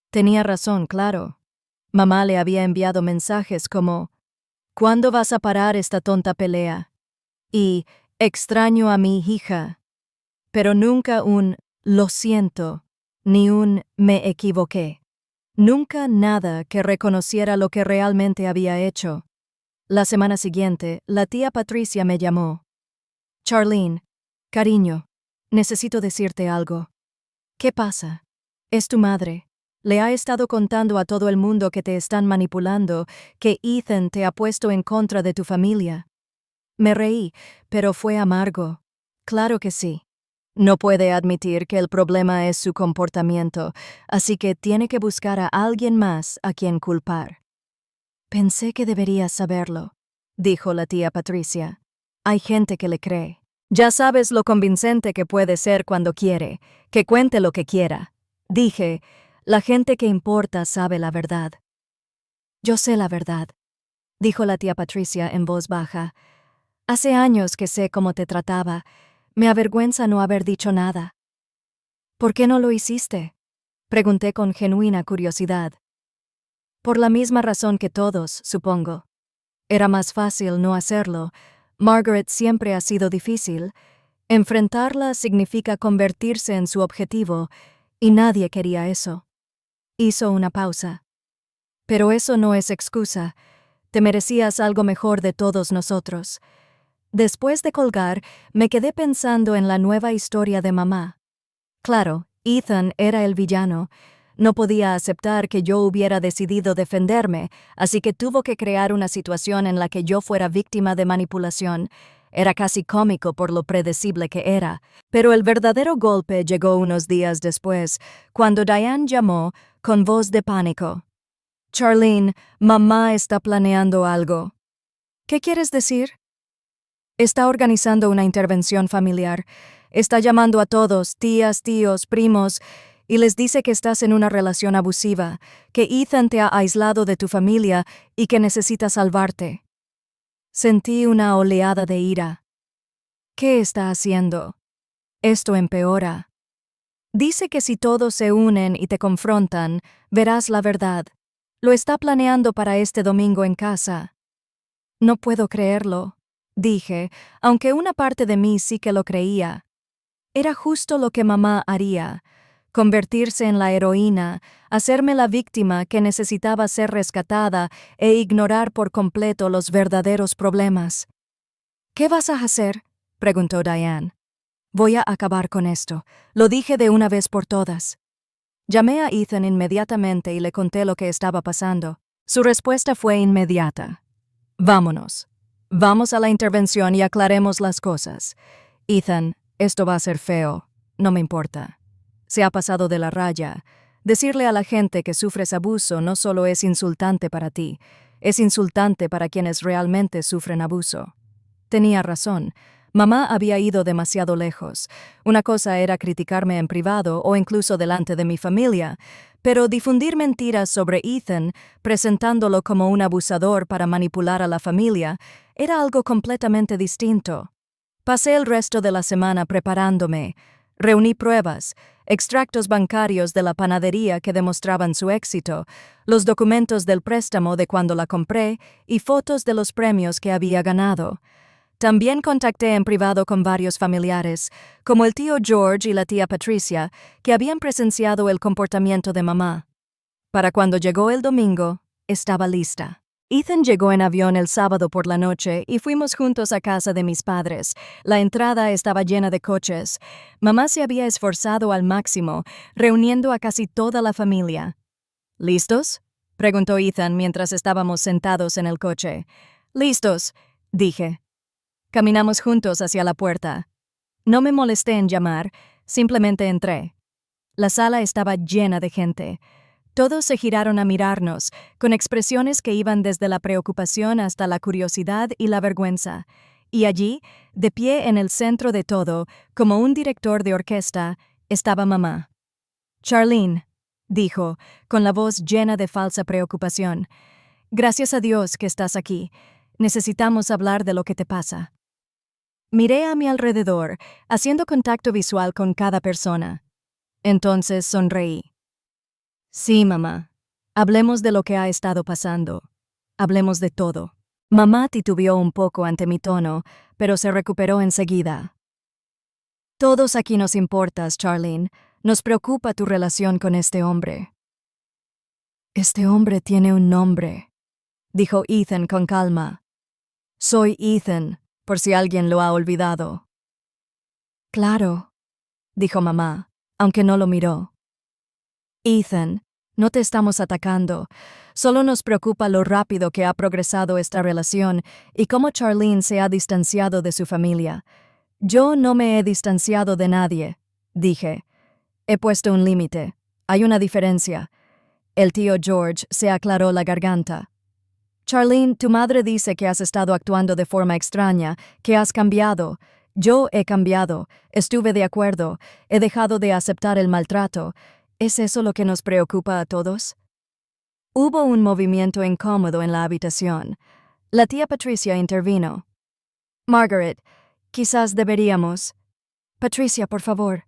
Tenía razón, claro. Mamá le había enviado mensajes como: «¿Cuándo vas a parar esta tonta pelea?» y «Extraño a mi hija». Pero nunca un «lo siento», ni un «me equivoqué». Nunca nada que reconociera lo que realmente había hecho. La semana siguiente, la tía Patricia me llamó. «Charlene, cariño, necesito decirte algo». «¿Qué pasa?» «Es tu madre. Le ha estado contando a todo el mundo que te están manipulando, que Ethan te ha puesto en contra de tu familia». Me reí, pero fue amargo. Claro que sí. No puede admitir que el problema es su comportamiento, así que tiene que buscar a alguien más a quien culpar. Pensé que deberías saberlo, dijo la tía Patricia. Hay gente que le cree. Ya sabes lo convincente que puede ser cuando quiere, que cuente lo que quiera. Dije, la gente que importa sabe la verdad. Yo sé la verdad, dijo la tía Patricia en voz baja. Hace años que sé cómo te trataba. Me avergüenza no haber dicho nada. ¿Por qué no lo hiciste?, pregunté con genuina curiosidad. Por la misma razón que todos, supongo. Era más fácil no hacerlo. Margaret siempre ha sido difícil. Enfrentarla significa convertirse en su objetivo, y nadie quería eso. Hizo una pausa. Pero eso no es excusa. Te merecías algo mejor de todos nosotros. Después de colgar, me quedé pensando en la nueva historia de mamá. Claro, Ethan era el villano. No podía aceptar que yo hubiera decidido defenderme, así que tuvo que crear una situación en la que yo fuera víctima de manipulación. Era casi cómico por lo predecible que era. Pero el verdadero golpe llegó unos días después, cuando Diane llamó con voz de pánico. «Charlene, mamá está planeando algo». «¿Qué quieres decir?» «Está organizando una intervención familiar. Está llamando a todos, tías, tíos, primos, y les dice que estás en una relación abusiva, que Ethan te ha aislado de tu familia y que necesita salvarte». Sentí una oleada de ira. ¿Qué está haciendo? Esto empeora. Dice que si todos se unen y te confrontan, verás la verdad. Lo está planeando para este domingo en casa. No puedo creerlo, dije, aunque una parte de mí sí que lo creía. Era justo lo que mamá haría. Convertirse en la heroína, hacerme la víctima que necesitaba ser rescatada e ignorar por completo los verdaderos problemas. «¿Qué vas a hacer?», preguntó Diane. «Voy a acabar con esto. Lo dije de una vez por todas». Llamé a Ethan inmediatamente y le conté lo que estaba pasando. Su respuesta fue inmediata. «Vámonos. Vamos a la intervención y aclaremos las cosas. Ethan, esto va a ser feo. No me importa. Se ha pasado de la raya. Decirle a la gente que sufres abuso no solo es insultante para ti, es insultante para quienes realmente sufren abuso. Tenía razón. Mamá había ido demasiado lejos. Una cosa era criticarme en privado o incluso delante de mi familia, pero difundir mentiras sobre Ethan, presentándolo como un abusador para manipular a la familia, era algo completamente distinto. Pasé el resto de la semana preparándome. Reuní pruebas, extractos bancarios de la panadería que demostraban su éxito, los documentos del préstamo de cuando la compré y fotos de los premios que había ganado. También contacté en privado con varios familiares, como el tío George y la tía Patricia, que habían presenciado el comportamiento de mamá. Para cuando llegó el domingo, estaba lista. Ethan llegó en avión el sábado por la noche y fuimos juntos a casa de mis padres. La entrada estaba llena de coches. Mamá se había esforzado al máximo, reuniendo a casi toda la familia. ¿Listos?, preguntó Ethan mientras estábamos sentados en el coche. «Listos», dije. Caminamos juntos hacia la puerta. No me molesté en llamar, simplemente entré. La sala estaba llena de gente. Todos se giraron a mirarnos, con expresiones que iban desde la preocupación hasta la curiosidad y la vergüenza. Y allí, de pie en el centro de todo, como un director de orquesta, estaba mamá. «Charlene», dijo, con la voz llena de falsa preocupación. «Gracias a Dios que estás aquí. Necesitamos hablar de lo que te pasa». Miré a mi alrededor, haciendo contacto visual con cada persona. Entonces sonreí. «Sí, mamá. Hablemos de lo que ha estado pasando. Hablemos de todo». Mamá titubeó un poco ante mi tono, pero se recuperó enseguida. «Todos aquí nos importas, Charlene. Nos preocupa tu relación con este hombre». «Este hombre tiene un nombre», dijo Ethan con calma. «Soy Ethan, por si alguien lo ha olvidado». «Claro», dijo mamá, aunque no lo miró. «Ethan, no te estamos atacando. Solo nos preocupa lo rápido que ha progresado esta relación y cómo Charlene se ha distanciado de su familia. Yo no me he distanciado de nadie», dije. «He puesto un límite. Hay una diferencia». El tío George se aclaró la garganta. «Charlene, tu madre dice que has estado actuando de forma extraña, que has cambiado. Yo he cambiado. Estuve de acuerdo. He dejado de aceptar el maltrato. ¿Es eso lo que nos preocupa a todos?» Hubo un movimiento incómodo en la habitación. La tía Patricia intervino. «Margaret, quizás deberíamos». «Patricia, por favor».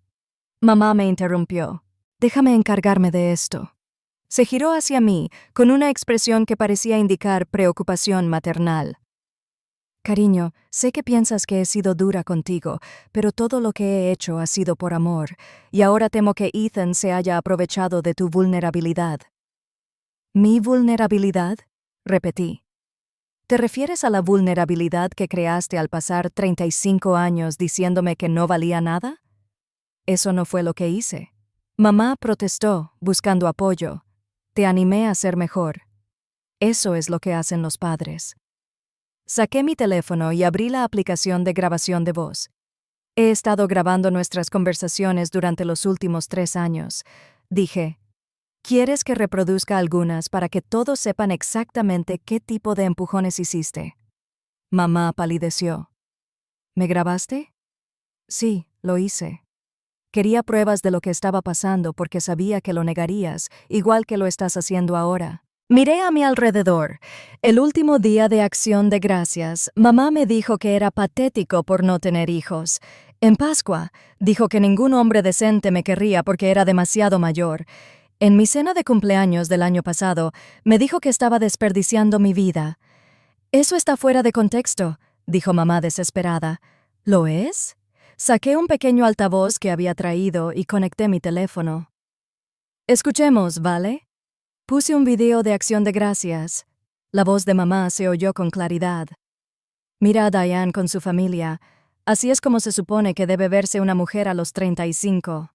Mamá me interrumpió. «Déjame encargarme de esto». Se giró hacia mí, con una expresión que parecía indicar preocupación maternal. «Cariño, sé que piensas que he sido dura contigo, pero todo lo que he hecho ha sido por amor, y ahora temo que Ethan se haya aprovechado de tu vulnerabilidad». «¿Mi vulnerabilidad?», repetí. «¿Te refieres a la vulnerabilidad que creaste al pasar 35 años diciéndome que no valía nada?» «Eso no fue lo que hice». Mamá protestó, buscando apoyo. «Te animé a ser mejor». Eso es lo que hacen los padres. Saqué mi teléfono y abrí la aplicación de grabación de voz. He estado grabando nuestras conversaciones durante los últimos 3 años. Dije, ¿quieres que reproduzca algunas para que todos sepan exactamente qué tipo de empujones hiciste? Mamá palideció. ¿Me grabaste? Sí, lo hice. Quería pruebas de lo que estaba pasando porque sabía que lo negarías, igual que lo estás haciendo ahora. Miré a mi alrededor. El último día de Acción de Gracias, mamá me dijo que era patético por no tener hijos. En Pascua, dijo que ningún hombre decente me querría porque era demasiado mayor. En mi cena de cumpleaños del año pasado, me dijo que estaba desperdiciando mi vida. «Eso está fuera de contexto», dijo mamá desesperada. «¿Lo es?» Saqué un pequeño altavoz que había traído y conecté mi teléfono. «Escuchemos, ¿vale?» Puse un video de Acción de Gracias. La voz de mamá se oyó con claridad. «Mira a Diane con su familia. Así es como se supone que debe verse una mujer a los 35.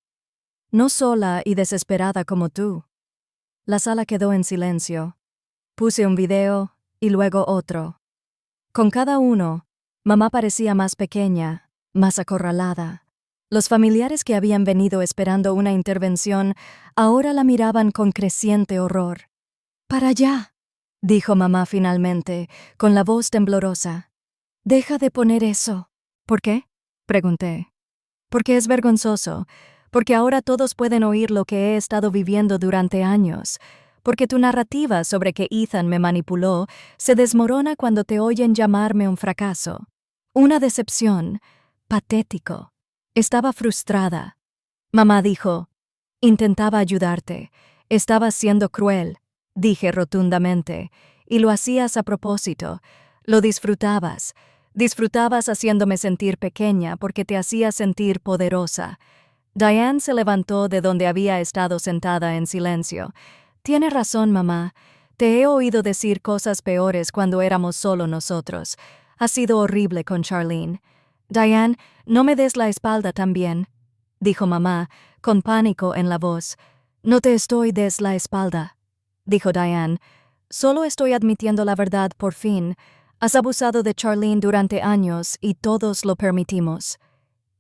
No sola y desesperada como tú». La sala quedó en silencio. Puse un video y luego otro. Con cada uno, mamá parecía más pequeña, más acorralada. Los familiares que habían venido esperando una intervención ahora la miraban con creciente horror. «Para allá», dijo mamá finalmente, con la voz temblorosa. «Deja de poner eso». «¿Por qué?», pregunté. «Porque es vergonzoso, porque ahora todos pueden oír lo que he estado viviendo durante años, porque tu narrativa sobre que Ethan me manipuló se desmorona cuando te oyen llamarme un fracaso, una decepción, patético». Estaba frustrada. Mamá dijo, «Intentaba ayudarte. Estabas siendo cruel», dije rotundamente, «y lo hacías a propósito. Lo disfrutabas. Disfrutabas haciéndome sentir pequeña porque te hacías sentir poderosa». Diane se levantó de donde había estado sentada en silencio. «Tiene razón, mamá. Te he oído decir cosas peores cuando éramos solo nosotros. Ha sido horrible con Charlene. Diane, no me des la espalda también», dijo mamá, con pánico en la voz. «No te estoy des la espalda», dijo Diane. «Solo estoy admitiendo la verdad por fin. Has abusado de Charlene durante años y todos lo permitimos».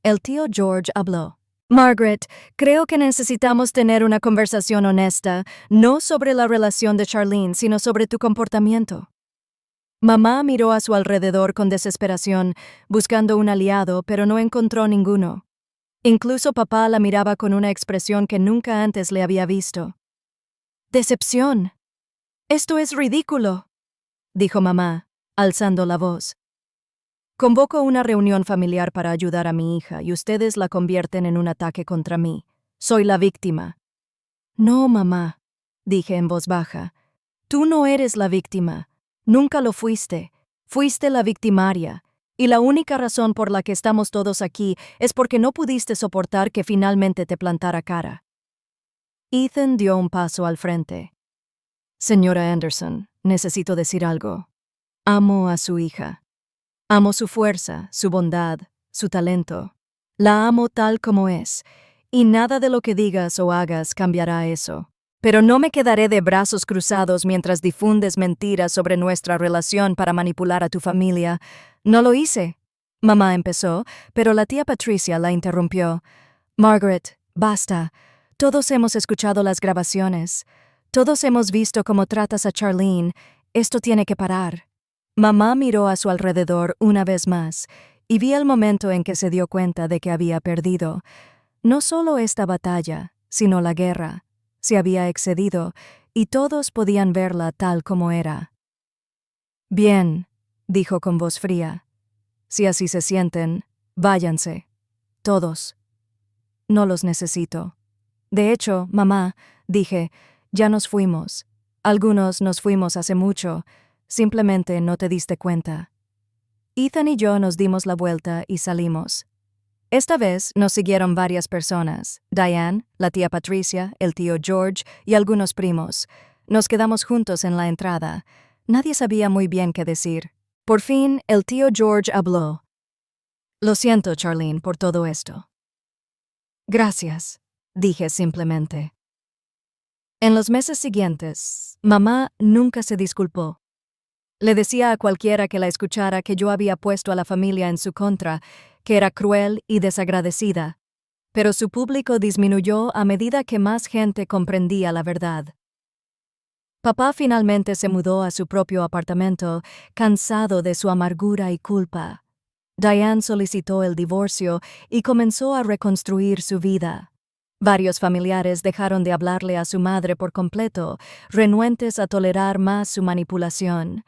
El tío George habló. «Margaret, creo que necesitamos tener una conversación honesta, no sobre la relación de Charlene, sino sobre tu comportamiento». Mamá miró a su alrededor con desesperación, buscando un aliado, pero no encontró ninguno. Incluso papá la miraba con una expresión que nunca antes le había visto. «Decepción. Esto es ridículo», dijo mamá, alzando la voz. «Convoco una reunión familiar para ayudar a mi hija y ustedes la convierten en un ataque contra mí. Soy la víctima». «No, mamá», dije en voz baja. «Tú no eres la víctima. Nunca lo fuiste. Fuiste la victimaria. Y la única razón por la que estamos todos aquí es porque no pudiste soportar que finalmente te plantara cara». Ethan dio un paso al frente. «Señora Anderson, necesito decir algo. Amo a su hija. Amo su fuerza, su bondad, su talento. La amo tal como es, y nada de lo que digas o hagas cambiará eso. Pero no me quedaré de brazos cruzados mientras difundes mentiras sobre nuestra relación para manipular a tu familia. No lo hice». Mamá empezó, pero la tía Patricia la interrumpió. «Margaret, basta. Todos hemos escuchado las grabaciones. Todos hemos visto cómo tratas a Charlene. Esto tiene que parar». Mamá miró a su alrededor una vez más y vi el momento en que se dio cuenta de que había perdido. No solo esta batalla, sino la guerra. Se había excedido y todos podían verla tal como era. «Bien», dijo con voz fría. «Si así se sienten, váyanse. Todos. No los necesito». «De hecho, mamá», dije, «ya nos fuimos. Algunos nos fuimos hace mucho. Simplemente no te diste cuenta». Ethan y yo nos dimos la vuelta y salimos. Esta vez nos siguieron varias personas: Diane, la tía Patricia, el tío George y algunos primos. Nos quedamos juntos en la entrada. Nadie sabía muy bien qué decir. Por fin, el tío George habló. «Lo siento, Charlene, por todo esto». «Gracias», dije simplemente. En los meses siguientes, mamá nunca se disculpó. Le decía a cualquiera que la escuchara que yo había puesto a la familia en su contra, que era cruel y desagradecida, pero su público disminuyó a medida que más gente comprendía la verdad. Papá finalmente se mudó a su propio apartamento, cansado de su amargura y culpa. Diane solicitó el divorcio y comenzó a reconstruir su vida. Varios familiares dejaron de hablarle a su madre por completo, renuentes a tolerar más su manipulación.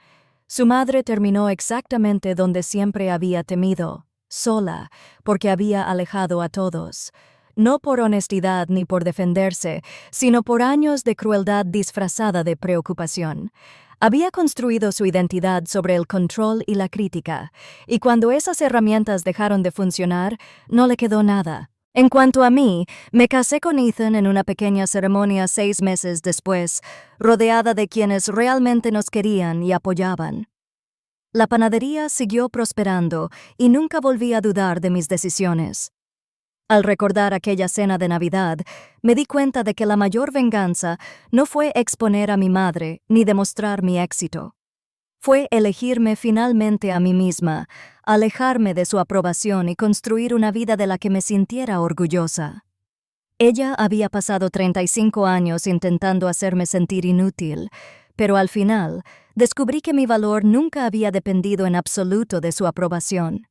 Su madre terminó exactamente donde siempre había temido, sola, porque había alejado a todos. No por honestidad ni por defenderse, sino por años de crueldad disfrazada de preocupación. Había construido su identidad sobre el control y la crítica, y cuando esas herramientas dejaron de funcionar, no le quedó nada. En cuanto a mí, me casé con Ethan en una pequeña ceremonia 6 meses después, rodeada de quienes realmente nos querían y apoyaban. La panadería siguió prosperando y nunca volví a dudar de mis decisiones. Al recordar aquella cena de Navidad, me di cuenta de que la mayor venganza no fue exponer a mi madre ni demostrar mi éxito. fue elegirme finalmente a mí misma, alejarme de su aprobación y construir una vida de la que me sintiera orgullosa. Ella había pasado 35 años intentando hacerme sentir inútil, pero al final descubrí que mi valor nunca había dependido en absoluto de su aprobación.